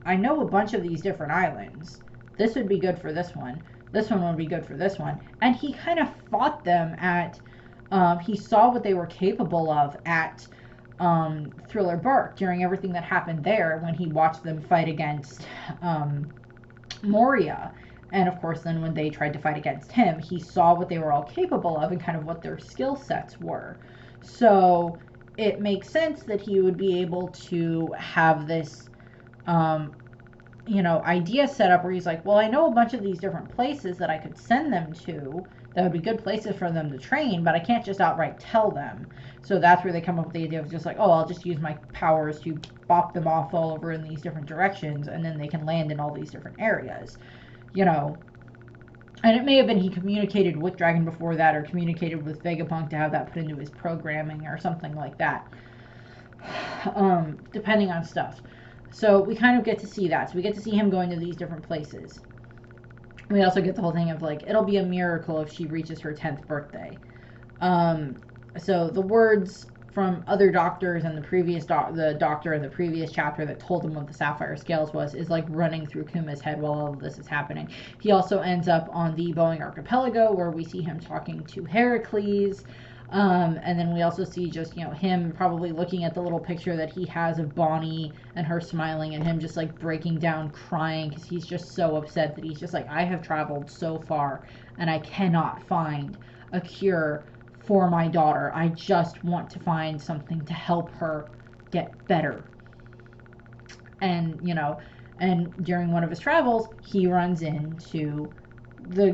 Speaker 1: I know a bunch of these different islands. This would be good for this one. This one would be good for this one. And he kind of fought them at, he saw what they were capable of at Thriller Bark during everything that happened there when he watched them fight against Moria. And of course, then when they tried to fight against him, he saw what they were all capable of and kind of what their skill sets were. So it makes sense that he would be able to have this, idea set up where he's like, well, I know a bunch of these different places that I could send them to that would be good places for them to train, but I can't just outright tell them. So that's where they come up with the idea of just like, oh, I'll just use my powers to bop them off all over in these different directions, and then they can land in all these different areas, And it may have been he communicated with Dragon before that, or communicated with Vegapunk to have that put into his programming or something like that, depending on stuff. So we kind of get to see that. So we get to see him going to these different places. We also get the whole thing of like, it'll be a miracle if she reaches her 10th birthday. So the words from other doctors and the doctor in the previous chapter that told him what the Sapphire Scales is like running through Kuma's head while all of this is happening. He also ends up on the Boeing Archipelago, where we see him talking to Heracles. And then we also see just, him probably looking at the little picture that he has of Bonnie and her smiling, and him just like breaking down crying because he's just so upset that he's just like, I have traveled so far and I cannot find a cure for my daughter. I just want to find something to help her get better. And, and during one of his travels, he runs into the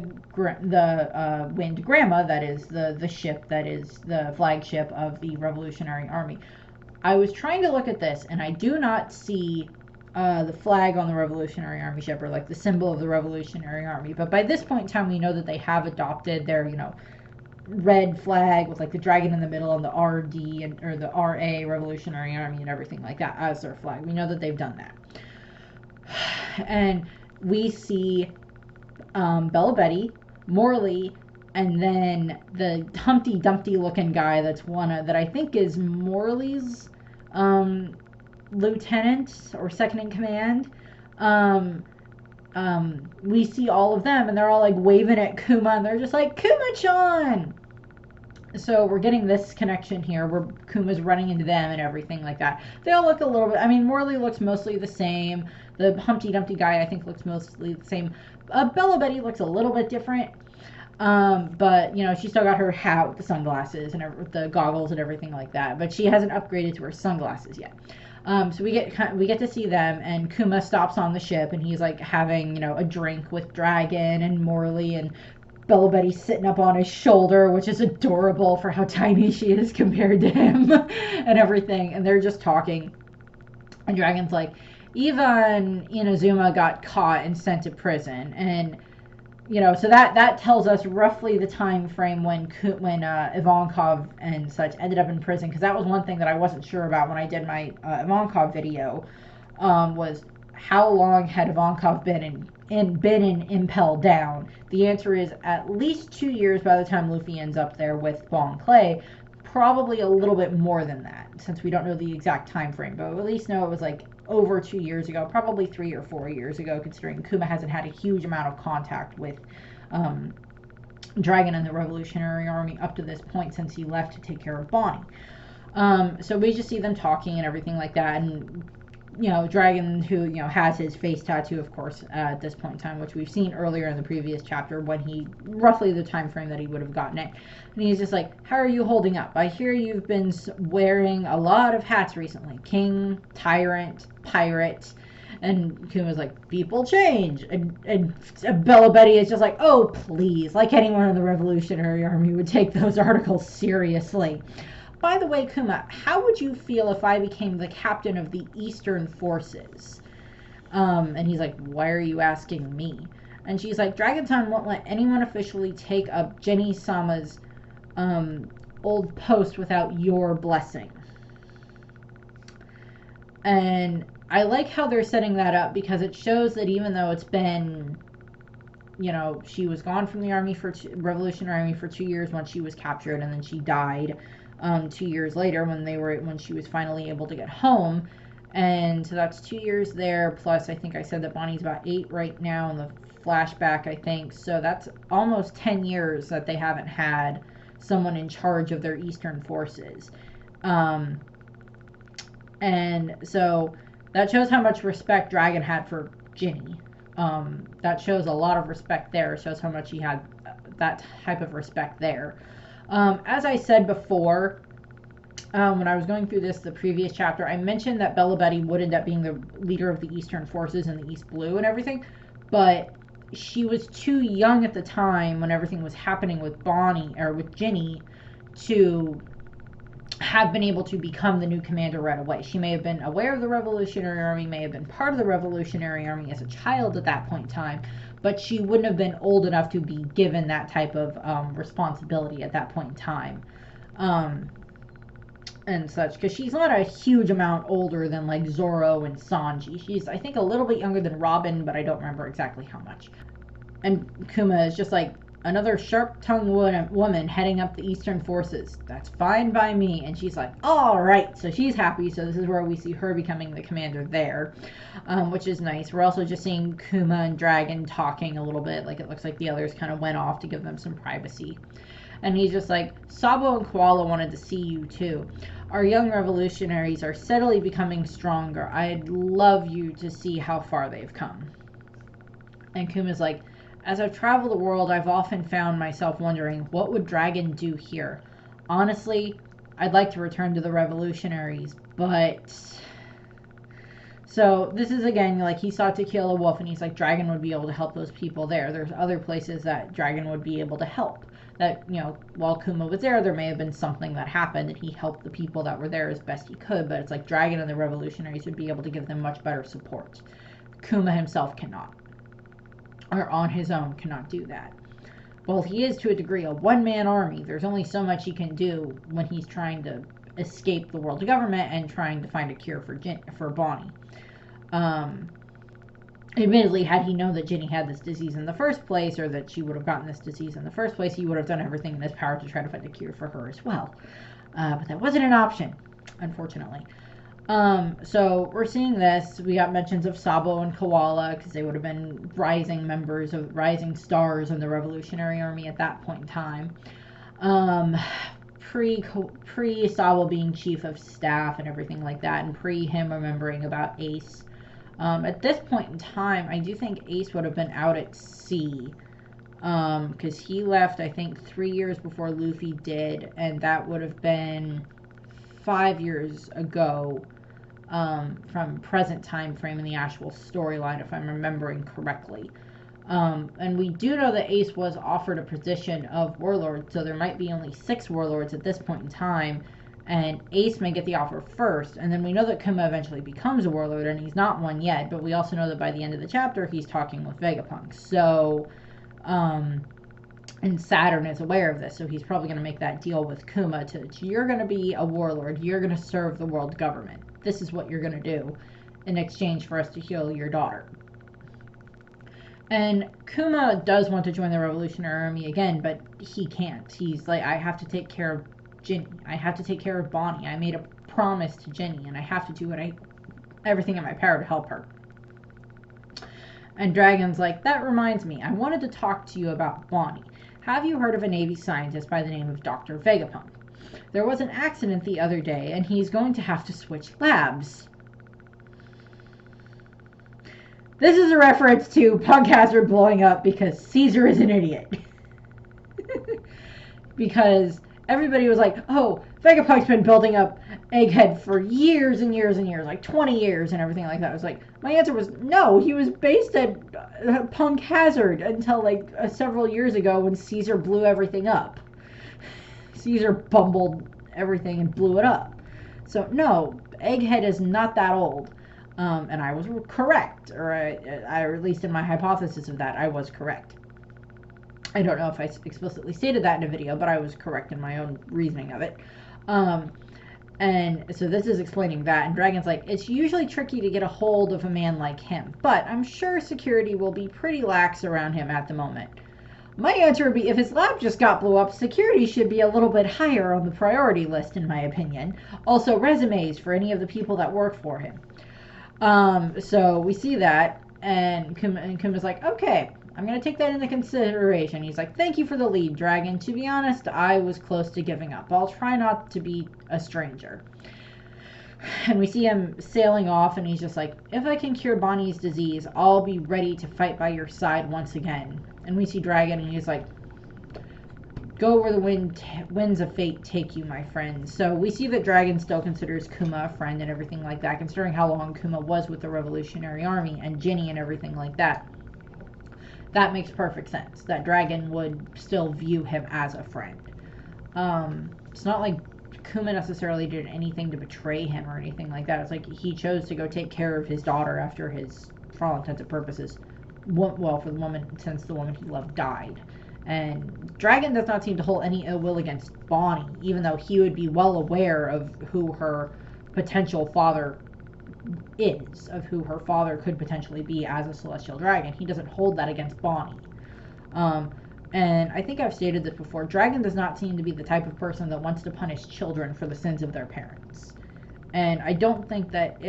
Speaker 1: Wind Grandma, that is the ship that is the flagship of the Revolutionary Army. I was trying to look at this, and I do not see the flag on the Revolutionary Army ship, or like the symbol of the Revolutionary Army. But by this point in time, we know that they have adopted their, red flag with like the dragon in the middle and the RD or the RA Revolutionary Army and everything like that as their flag. We know that they've done that. And we see Bella Betty, Morley, and then the Humpty Dumpty looking guy that's that I think is Morley's lieutenant or second in command. We see all of them, and they're all like waving at Kuma, and they're just like, Kuma-chan! So we're getting this connection here where Kuma's running into them and everything like that. They all look a little bit, I mean, Morley looks mostly the same. The Humpty Dumpty guy, I think, looks mostly the same. Bella Betty looks a little bit different. But, you know, she still got her hat with the sunglasses and the goggles and everything like that. But she hasn't upgraded to her sunglasses yet. So we get to see them, and Kuma stops on the ship, and he's like having, you know, a drink with Dragon and Morley, and Bella Betty's sitting up on his shoulder, which is adorable for how tiny she is compared to him and everything. And they're just talking. And Dragon's like, Eva and Inazuma got caught and sent to prison. And, you know, so that tells us roughly the time frame when Ivankov and such ended up in prison. Because that was one thing that I wasn't sure about when I did my Ivankov video, was how long had Ivankov been in Impel Down? The answer is at least 2 years by the time Luffy ends up there with Bon Clay. Probably a little bit more than that, since we don't know the exact time frame, but we at least know it was like over 2 years ago, probably 3 or 4 years ago, considering Kuma hasn't had a huge amount of contact with Dragon and the Revolutionary Army up to this point since he left to take care of Bonnie. So we just see them talking and everything like that, and you know, Dragon, who, you know, has his face tattoo, of course, at this point in time, which we've seen earlier in the previous chapter when he, roughly the time frame that he would have gotten it. And he's just like, how are you holding up? I hear you've been wearing a lot of hats recently. King, tyrant, pirate. And Kuma's like, people change. And Bella Betty is just like, oh, please. Like anyone in the Revolutionary Army would take those articles seriously. By the way, Kuma, how would you feel if I became the captain of the Eastern Forces? And he's like, why are you asking me? And she's like, Dragon-san won't let anyone officially take up Jenny-sama's old post without your blessing. And I like how they're setting that up, because it shows that even though it's been, you know, she was gone from the army Revolutionary Army for 2 years once she was captured, and then she died 2 years later when she was finally able to get home. And so that's 2 years there, plus I think I said that Bonnie's about 8 right now in the flashback, I think. So that's almost 10 years that they haven't had someone in charge of their Eastern forces. And so that shows how much respect Dragon had for Ginny. That shows a lot of respect there. It shows how much he had that type of respect there. As I said before, when I was going through the previous chapter, I mentioned that Bella Betty would end up being the leader of the Eastern Forces in the East Blue and everything, but she was too young at the time when everything was happening with Bonnie, or with Ginny, to have been able to become the new commander right away. She may have been aware of the Revolutionary Army, may have been part of the Revolutionary Army as a child at that point in time, but she wouldn't have been old enough to be given that type of responsibility at that point in time. And such, because she's not a huge amount older than like Zoro and Sanji. She's, I think, a little bit younger than Robin, but I don't remember exactly how much. And Kuma is just like, another sharp-tongued woman heading up the Eastern Forces. That's fine by me. And she's like, all right. So she's happy. So this is where we see her becoming the commander there, which is nice. We're also just seeing Kuma and Dragon talking a little bit. Like, it looks like the others kind of went off to give them some privacy. And he's just like, Sabo and Koala wanted to see you too. Our young revolutionaries are steadily becoming stronger. I'd love you to see how far they've come. And Kuma's like, as I've traveled the world, I've often found myself wondering, what would Dragon do here? Honestly, I'd like to return to the revolutionaries, but... So, this is again, like, he sought to kill a wolf, and he's like, Dragon would be able to help those people there. There's other places that Dragon would be able to help. That, you know, while Kuma was there may have been something that happened, and he helped the people that were there as best he could, but it's like Dragon and the revolutionaries would be able to give them much better support. Kuma himself cannot. Or on his own cannot do that. Well, he is to a degree a one-man army. There's only so much he can do when he's trying to escape the world government and trying to find a cure for Bonnie. Admittedly, had he known that Ginny had this disease in the first place, or that she would have gotten this disease in the first place, he would have done everything in his power to try to find a cure for her as well. But that wasn't an option, unfortunately. So we're seeing this. We got mentions of Sabo and Koala, because they would have been rising stars in the Revolutionary Army at that point in time. Pre Sabo being chief of staff and everything like that, and pre him remembering about Ace. At this point in time, I do think Ace would have been out at sea, because he left, I think, 3 years before Luffy did, and that would have been 5 years ago, from present time frame in the actual storyline, if I'm remembering correctly. And we do know that Ace was offered a position of warlord, so there might be only 6 warlords at this point in time, and Ace may get the offer first. And then we know that Kuma eventually becomes a warlord, and he's not one yet, but we also know that by the end of the chapter, he's talking with Vegapunk. So, and Saturn is aware of this, so he's probably going to make that deal with Kuma you're going to be a warlord, you're going to serve the world government. This is what you're going to do in exchange for us to heal your daughter. And Kuma does want to join the Revolutionary Army again, but he can't. He's like, I have to take care of Ginny. I have to take care of Bonnie. I made a promise to Ginny, and I have to do everything in my power to help her. And Dragon's like, that reminds me, I wanted to talk to you about Bonnie. Have you heard of a Navy scientist by the name of Dr. Vegapunk? There was an accident the other day, and he's going to have to switch labs. This is a reference to Punk Hazard blowing up because Caesar is an idiot. Because everybody was like, oh, Vegapunk's been building up Egghead for years and years and years, like 20 years and everything like that. I was like, my answer was no, he was based at Punk Hazard until several years ago when Caesar blew everything up. Caesar bumbled everything and blew it up. So no, Egghead is not that old. And I was correct, or at least in my hypothesis of that, I was correct. I don't know if I explicitly stated that in a video, but I was correct in my own reasoning of it. And so this is explaining that, and Dragon's like, it's usually tricky to get a hold of a man like him, but I'm sure security will be pretty lax around him at the moment. My answer would be, if his lab just got blew up, security should be a little bit higher on the priority list, in my opinion. Also, resumes for any of the people that work for him. So we see that, and Kuma's like, okay, I'm going to take that into consideration. He's like, thank you for the lead, Dragon. To be honest, I was close to giving up. I'll try not to be a stranger. And we see him sailing off, and he's just like, if I can cure Bonnie's disease, I'll be ready to fight by your side once again. And we see Dragon, and he's like, go where the winds of fate take you, my friend. So we see that Dragon still considers Kuma a friend and everything like that, considering how long Kuma was with the Revolutionary Army and Ginny and everything like that. That makes perfect sense, that Dragon would still view him as a friend. It's not like Kuma necessarily did anything to betray him or anything like that. It's like he chose to go take care of his daughter after his, for all intents and purposes, well, for the woman, since the woman he loved died. And Dragon does not seem to hold any ill will against Bonnie, even though he would be well aware of who her potential father is, of who her father could potentially be as a celestial dragon. He doesn't hold that against Bonnie. And I think I've stated this before, Dragon does not seem to be the type of person that wants to punish children for the sins of their parents. And I don't think that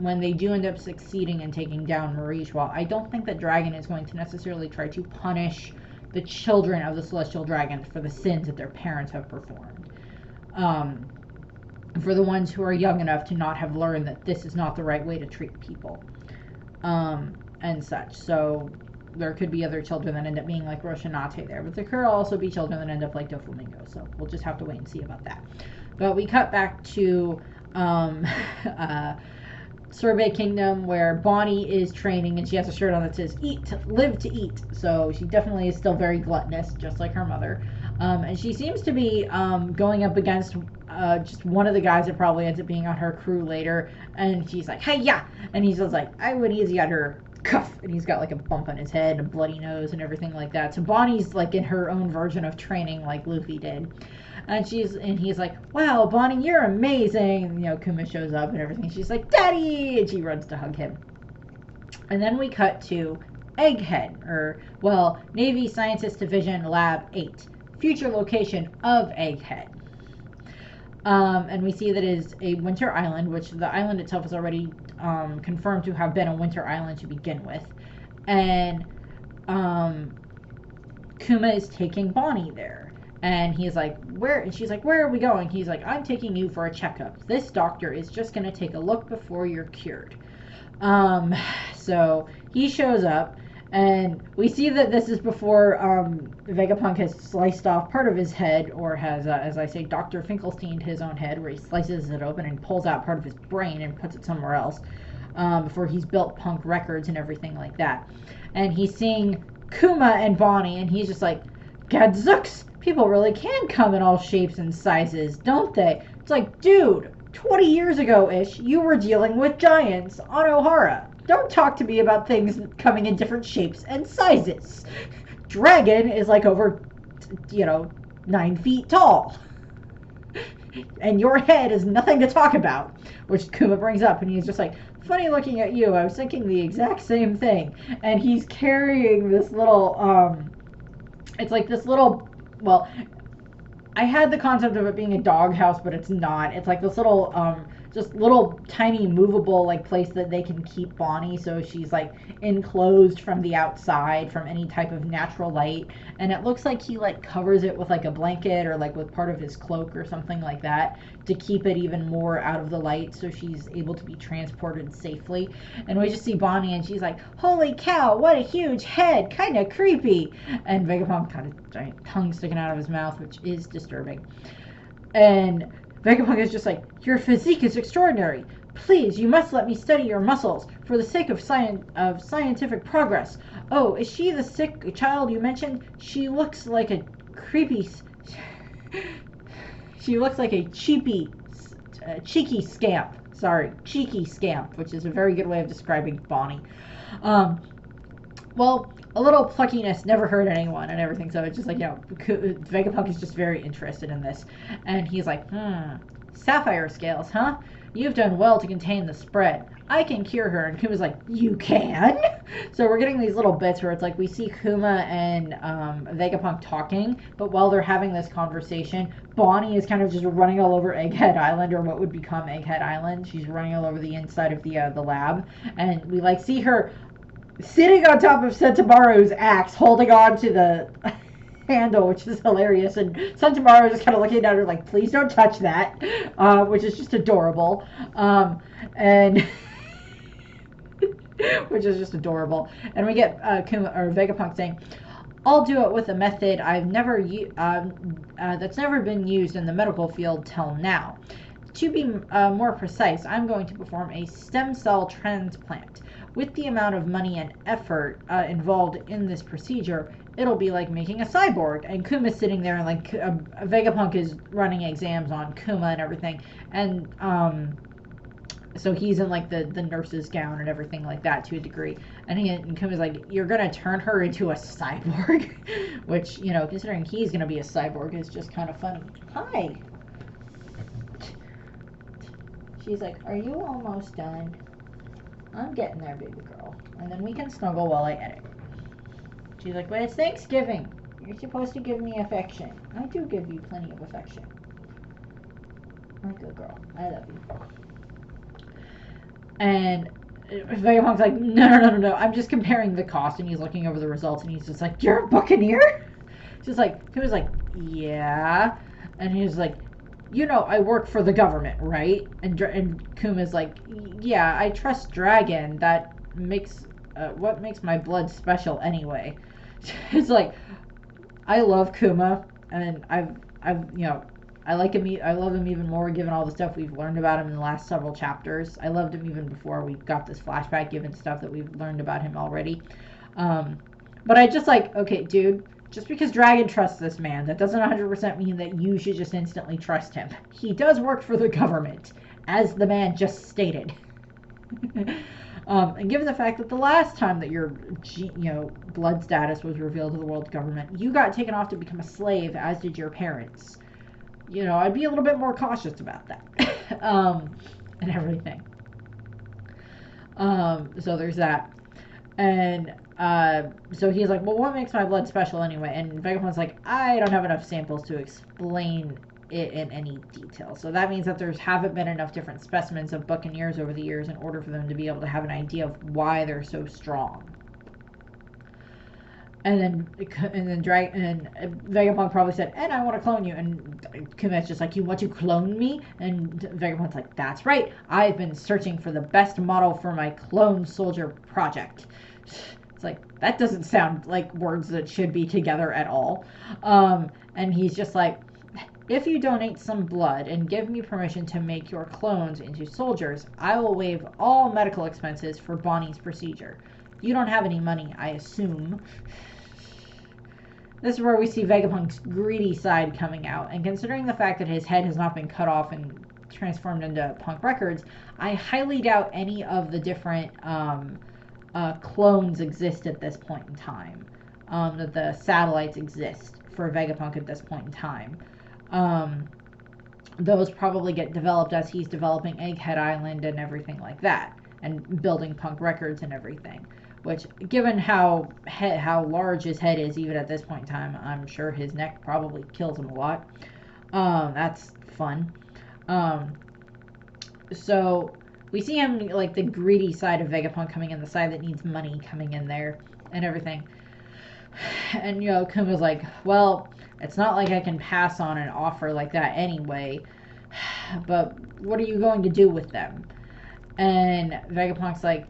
Speaker 1: when they do end up succeeding in taking down Marijois, I don't think that Dragon is going to necessarily try to punish the children of the celestial dragons for the sins that their parents have performed. For the ones who are young enough to not have learned that this is not the right way to treat people. And such. So there could be other children that end up being like Roshinate there, but there could also be children that end up like Doflamingo, so we'll just have to wait and see about that. But we cut back to Sorbet Kingdom, where Bonnie is training, and she has a shirt on that says "Eat, live to eat." So she definitely is still very gluttonous, just like her mother. And she seems to be going up against just one of the guys that probably ends up being on her crew later. And she's like, "Hey, yeah!" And he's just like, "I went easy on her." Cuff, and he's got like a bump on his head, a bloody nose, and everything like that. So Bonnie's like in her own version of training, like Luffy did. And he's like, "Wow, Bonnie, you're amazing." And, Kuma shows up and everything. She's like, "Daddy!" And she runs to hug him. And then we cut to Egghead, or, well, Navy Scientist Division Lab 8, future location of Egghead. And we see that it is a winter island, which the island itself is already confirmed to have been a winter island to begin with. And Kuma is taking Bonnie there. And he's like, where? And she's like, where are we going? He's like, I'm taking you for a checkup. This doctor is just going to take a look before you're cured. So he shows up, and we see that this is before Vegapunk has sliced off part of his head, or has, as I say, Dr. Finkelsteined his own head, where he slices it open and pulls out part of his brain and puts it somewhere else, before he's built Punk Records and everything like that. And he's seeing Kuma and Bonnie, and he's just like, Gadzooks, people really can come in all shapes and sizes, don't they? It's like, dude, 20 years ago-ish, you were dealing with giants on Ohara. Don't talk to me about things coming in different shapes and sizes. Dragon is like over, 9 feet tall. And your head is nothing to talk about. Which Kuma brings up, and he's just like, funny looking at you, I was thinking the exact same thing. And he's carrying this little, it's like this little, well, I had the concept of it being a doghouse, but it's not. It's like this little, just little tiny movable like place that they can keep Bonnie, so she's like enclosed from the outside from any type of natural light. And it looks like he like covers it with like a blanket or like with part of his cloak or something like that to keep it even more out of the light, so she's able to be transported safely. And we just see Bonnie, and she's like, holy cow, what a huge head, kind of creepy. And Vegapunk kind of giant tongue sticking out of his mouth, which is disturbing. And Vegapunk is just like, your physique is extraordinary. Please, you must let me study your muscles for the sake of scientific progress. Oh, is she the sick child you mentioned? She looks like a creepy... She looks like a cheeky scamp. Sorry, cheeky scamp, which is a very good way of describing Bonnie. Well, a little pluckiness never hurt anyone and everything, so it's just like, Vegapunk is just very interested in this. And he's like, sapphire scales, huh? You've done well to contain the spread. I can cure her. And Kuma's like, you can? So we're getting these little bits where it's like we see Kuma and Vegapunk talking, but while they're having this conversation, Bonnie is kind of just running all over Egghead Island, or what would become Egghead Island. She's running all over the inside of the lab, and we like see her sitting on top of Sentomaru's axe, holding on to the handle, which is hilarious. And Sentomaru is just kind of looking at her like, please don't touch that, which is just adorable. And which is just adorable. And we get Vegapunk saying, I'll do it with a method that's never been used in the medical field till now. To be more precise, I'm going to perform a stem cell transplant. With the amount of money and effort involved in this procedure, it'll be like making a cyborg. And Kuma's sitting there, and like Vegapunk is running exams on Kuma and everything. And so he's in like the nurse's gown and everything like that to a degree. And Kuma's like, you're gonna turn her into a cyborg? Which, considering he's gonna be a cyborg, is just kind of funny. Hi. She's like, are you almost done? I'm getting there, baby girl. And then we can snuggle while I edit. She's like, but it's Thanksgiving. You're supposed to give me affection. I do give you plenty of affection. My good girl. I love you. And Vegapunk's like, no. I'm just comparing the cost. And he's looking over the results, and he's just like, you're a buccaneer? Just like, he was like, yeah. And he was like, I work for the government, right? And Kuma's like, yeah, I trust Dragon. That makes, what makes my blood special anyway? It's like, I love Kuma, and I like him. I love him even more given all the stuff we've learned about him in the last several chapters. I loved him even before we got this flashback, given stuff that we've learned about him already. But I just like, okay, dude, just because Dragon trusts this man, that doesn't 100% mean that you should just instantly trust him. He does work for the government, as the man just stated. And given the fact that the last time that your, blood status was revealed to the world government, you got taken off to become a slave, as did your parents. I'd be a little bit more cautious about that. And everything. So there's that. And so he's like, well, what makes my blood special anyway? And Vegapunk's like, I don't have enough samples to explain it in any detail. So that means that there's haven't been enough different specimens of buccaneers over the years in order for them to be able to have an idea of why they're so strong. And then Vegapunk probably said, and I want to clone you. And Kumet's just like, you want to clone me? And Vegapunk's like, that's right. I've been searching for the best model for my clone soldier project. It's like, that doesn't sound like words that should be together at all. And he's just like, if you donate some blood and give me permission to make your clones into soldiers, I will waive all medical expenses for Bonnie's procedure. You don't have any money, I assume. This is where we see Vegapunk's greedy side coming out, and considering the fact that his head has not been cut off and transformed into Punk Records, I highly doubt any of the different clones exist at this point in time. That the satellites exist for Vegapunk at this point in time. Those probably get developed as he's developing Egghead Island and everything like that, and building Punk Records and everything. Which, given how large his head is, even at this point in time, I'm sure his neck probably kills him a lot. That's fun. So we see him, like, the greedy side of Vegapunk coming in, the side that needs money coming in there and everything. And, you know, Kuma's like, well, it's not like I can pass on an offer like that anyway, but what are you going to do with them? And Vegapunk's like,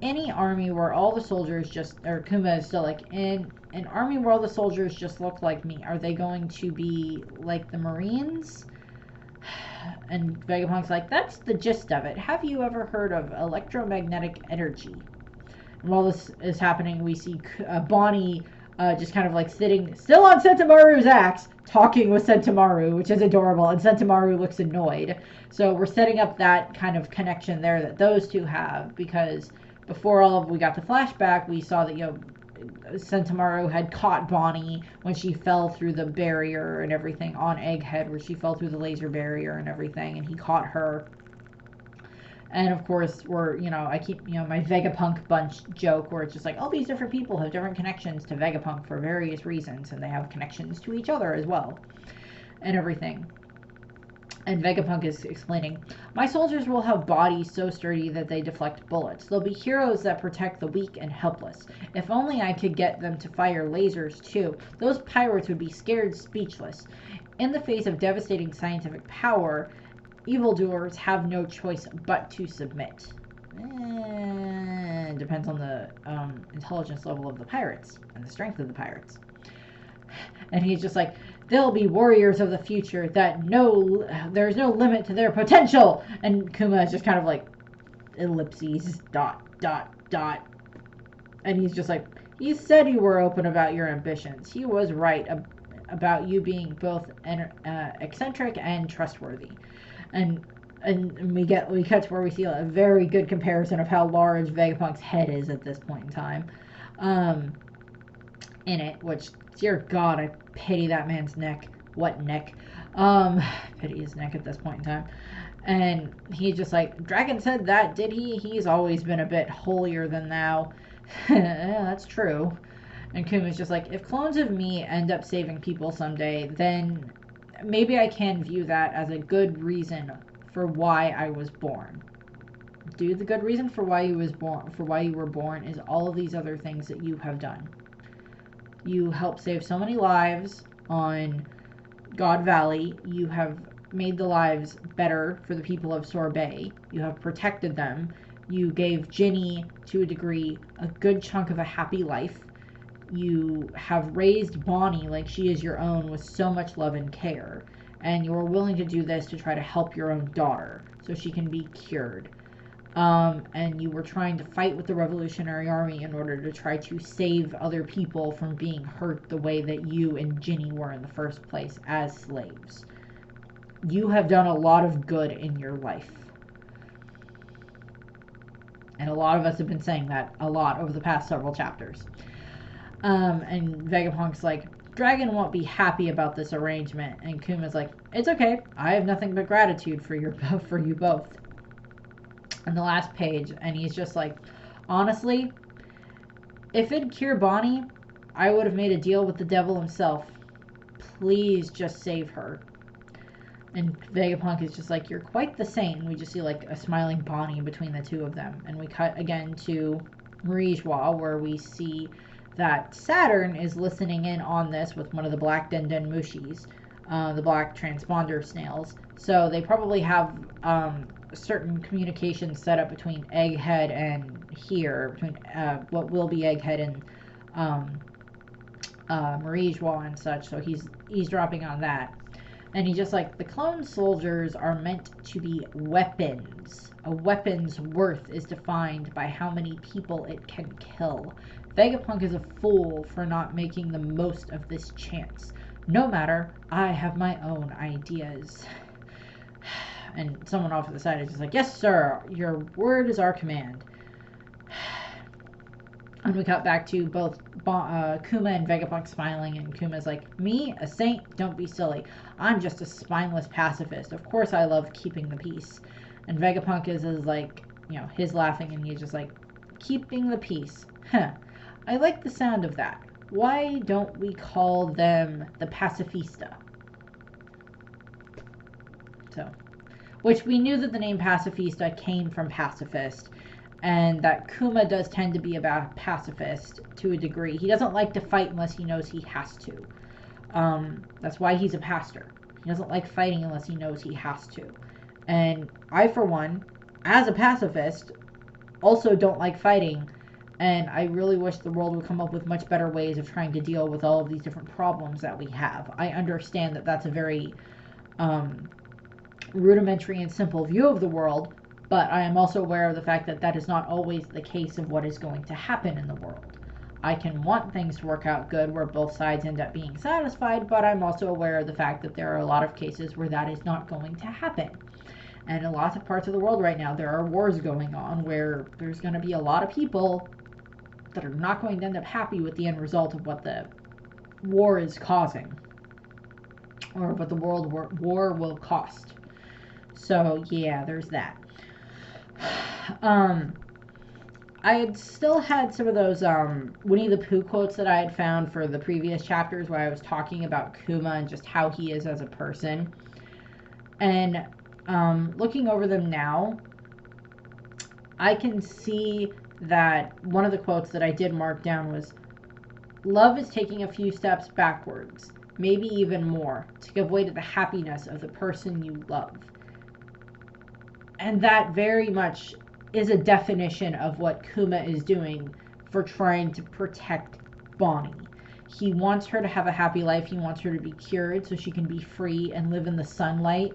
Speaker 1: any army where all the soldiers just, or Kuma is still like, in an army where all the soldiers just look like me, are they going to be like the Marines? And Vegapunk's like, that's the gist of it. Have you ever heard of electromagnetic energy? And while this is happening, we see Bonnie just kind of like sitting still on Sentomaru's axe, talking with Sentomaru, which is adorable, and Sentomaru looks annoyed. So we're setting up that kind of connection there that those two have, because before we got the flashback, we saw that, you know, Sentomaru had caught Bonnie when she fell through the barrier and everything on Egghead, where she fell through the laser barrier and everything, and he caught her. And of course, I keep, my Vegapunk bunch joke where it's just like, all these different people have different connections to Vegapunk for various reasons, and they have connections to each other as well, and everything. And Vegapunk is explaining, my soldiers will have bodies so sturdy that they deflect bullets. They'll be heroes that protect the weak and helpless. If only I could get them to fire lasers too. Those pirates would be scared speechless. In the face of devastating scientific power, evildoers have no choice but to submit. Depends on the intelligence level of the pirates and the strength of the pirates. And he's just like, they'll be warriors of the future that there's no limit to their potential. And Kuma is just kind of like, ellipses, ... And he's just like, you said you were open about your ambitions. He was right about you being both eccentric and trustworthy. And we cut to where we see a very good comparison of how large Vegapunk's head is at this point in time. In it, which, dear God, I pity that man's neck. What neck? Pity his neck at this point in time. And he's just like, Dragon said that, did he? He's always been a bit holier than thou. Yeah, that's true. And Kuma's just like, if clones of me end up saving people someday, then maybe I can view that as a good reason for why I was born. Dude, the good reason for why you were born is all of these other things that you have done. You helped save so many lives on God Valley. You have made the lives better for the people of Sorbet. You have protected them. You gave Ginny, to a degree, a good chunk of a happy life. You have raised Bonnie like she is your own with so much love and care. And you are willing to do this to try to help your own daughter so she can be cured. And you were trying to fight with the Revolutionary Army in order to try to save other people from being hurt the way that you and Ginny were in the first place as slaves. You have done a lot of good in your life. And a lot of us have been saying that a lot over the past several chapters. And Vegapunk's like, Dragon won't be happy about this arrangement. And Kuma's like, it's okay. I have nothing but gratitude for you both. On the last page, and he's just like, Honestly, if it'd cure Bonnie, I would have made a deal with the devil himself. Please just save her. And Vegapunk is just like, you're quite the saint. And we just see like a smiling Bonnie between the two of them. And we cut again to Marijois, where we see that Saturn is listening in on this with one of the black Den Mushis, the black transponder snails. So they probably have certain communication set up between Egghead and here, between what will be Egghead and Marijois and such. So he's eavesdropping on that. And he's just like, the clone soldiers are meant to be weapons. A weapon's worth is defined by how many people it can kill. Vegapunk is a fool for not making the most of this chance. No matter, I have my own ideas. And someone off to the side is just like, yes, sir, your word is our command. And we cut back to both Kuma and Vegapunk smiling, and Kuma's like, me, a saint? Don't be silly. I'm just a spineless pacifist. Of course I love keeping the peace. And Vegapunk is like, you know, his laughing, and he's just like, keeping the peace. Huh. I like the sound of that. Why don't we call them the Pacifista? So, which we knew that the name Pacifista came from pacifist, and that Kuma does tend to be a pacifist to a degree. He doesn't like to fight unless he knows he has to. That's why he's a pastor. He doesn't like fighting unless he knows he has to. And I, for one, as a pacifist, also don't like fighting, and I really wish the world would come up with much better ways of trying to deal with all of these different problems that we have. I understand that that's a very rudimentary and simple view of the world, but I am also aware of the fact that that is not always the case of what is going to happen in the world. I can want things to work out good where both sides end up being satisfied, but I'm also aware of the fact that there are a lot of cases where that is not going to happen. And in lots of parts of the world right now, there are wars going on where there's going to be a lot of people that are not going to end up happy with the end result of what the war is causing, or what the world war will cost. So yeah, there's that. I had still had some of those Winnie the Pooh quotes that I had found for the previous chapters where I was talking about Kuma and just how he is as a person. And looking over them now, I can see that one of the quotes that I did mark down was, love is taking a few steps backwards, maybe even more, to give way to the happiness of the person you love. And that very much is a definition of what Kuma is doing for trying to protect Bonnie. He wants her to have a happy life. He wants her to be cured so she can be free and live in the sunlight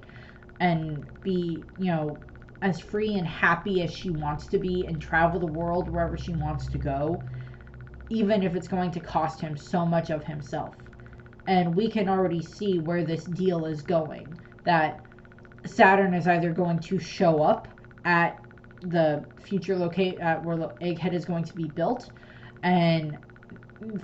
Speaker 1: and be, you know, as free and happy as she wants to be and travel the world wherever she wants to go, even if it's going to cost him so much of himself. And we can already see where this deal is going, that Saturn is either going to show up at the future where the Egghead is going to be built and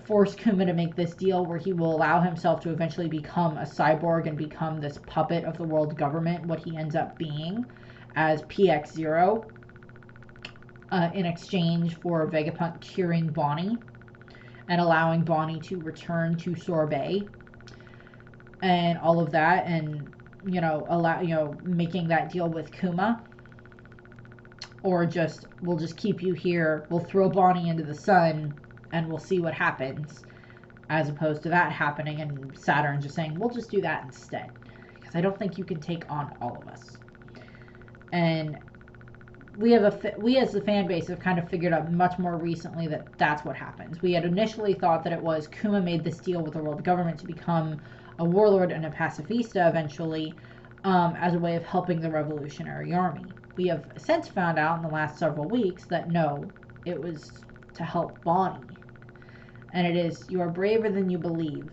Speaker 1: force Kuma to make this deal where he will allow himself to eventually become a cyborg and become this puppet of the world government, what he ends up being as PX0, in exchange for Vegapunk curing Bonnie and allowing Bonnie to return to Sorbet and all of that, and making that deal with Kuma. Or just, we'll just keep you here, we'll throw Bonnie into the sun and we'll see what happens, as opposed to that happening and Saturn just saying, we'll just do that instead, because I don't think you can take on all of us. And we as the fan base have kind of figured out much more recently that that's what happens. We had initially thought that it was Kuma made this deal with the world government to become a warlord and a pacifista eventually, as a way of helping the Revolutionary Army. We have since found out in the last several weeks that no, it was to help Bonnie. And it is, you are braver than you believe,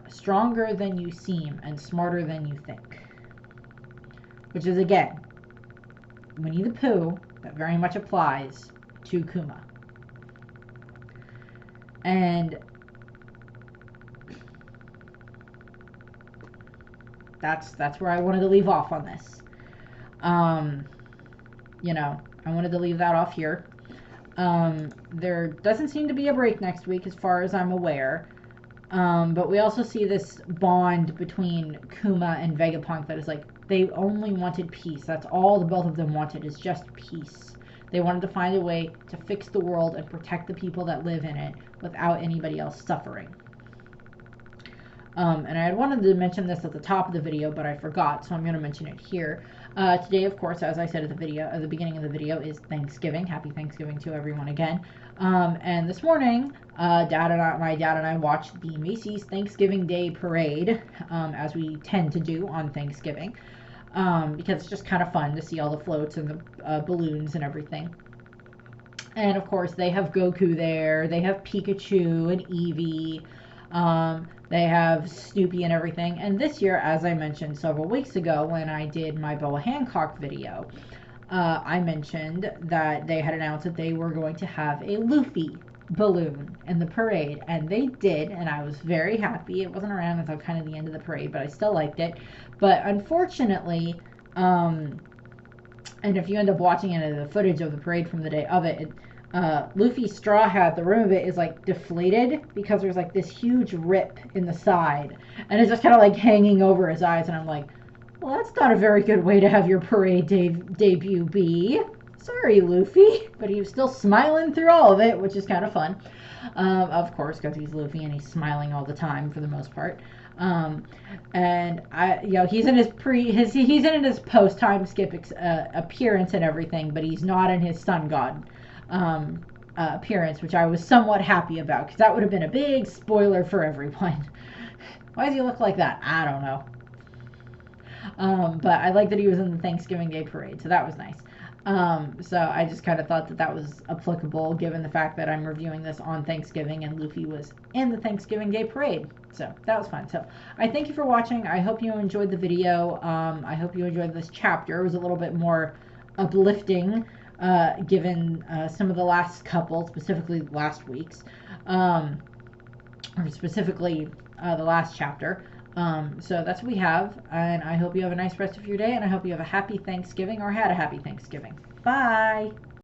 Speaker 1: stronger than you seem, and smarter than you think. Which is, again, Winnie the Pooh, that very much applies to Kuma. And that's where I wanted to leave off on this. I wanted to leave that off here. There doesn't seem to be a break next week as far as I'm aware. But we also see this bond between Kuma and Vegapunk that is like, they only wanted peace. That's all the both of them wanted, is just peace. They wanted to find a way to fix the world and protect the people that live in it without anybody else suffering. And I had wanted to mention this at the top of the video, but I forgot, so I'm going to mention it here. Today, of course, as I said at the beginning of the video, is Thanksgiving. Happy Thanksgiving to everyone again. And this morning, my dad and I watched the Macy's Thanksgiving Day Parade, as we tend to do on Thanksgiving, because it's just kind of fun to see all the floats and the balloons and everything. And of course, they have Goku there. They have Pikachu and Eevee. They have Snoopy and everything. And this year, as I mentioned several weeks ago when I did my Boa Hancock video, I mentioned that they had announced that they were going to have a Luffy balloon in the parade. And they did, and I was very happy. It wasn't around until kind of the end of the parade, but I still liked it. But unfortunately, and if you end up watching any of the footage of the parade from the day of it, Luffy's straw hat, the rim of it is like deflated because there's like this huge rip in the side, and it's just kind of like hanging over his eyes. And I'm like, well, that's not a very good way to have your parade debut be. Sorry, Luffy. But he was still smiling through all of it, which is kind of fun. Of course, because he's Luffy and he's smiling all the time for the most part. And he's in he's in his post time skip appearance and everything, but he's not in his Sun God appearance, which I was somewhat happy about, because that would have been a big spoiler for everyone. Why does he look like that? I don't know. But I like that he was in the Thanksgiving Day Parade, so that was nice. So I just kind of thought that that was applicable given the fact that I'm reviewing this on Thanksgiving and Luffy was in the Thanksgiving Day Parade. So that was fun. So I thank you for watching. I hope you enjoyed the video. I hope you enjoyed this chapter. It was a little bit more uplifting given some of the last couple, specifically last week's, or specifically the last chapter. So that's what we have, and I hope you have a nice rest of your day, and I hope you have a happy Thanksgiving or had a happy Thanksgiving. Bye!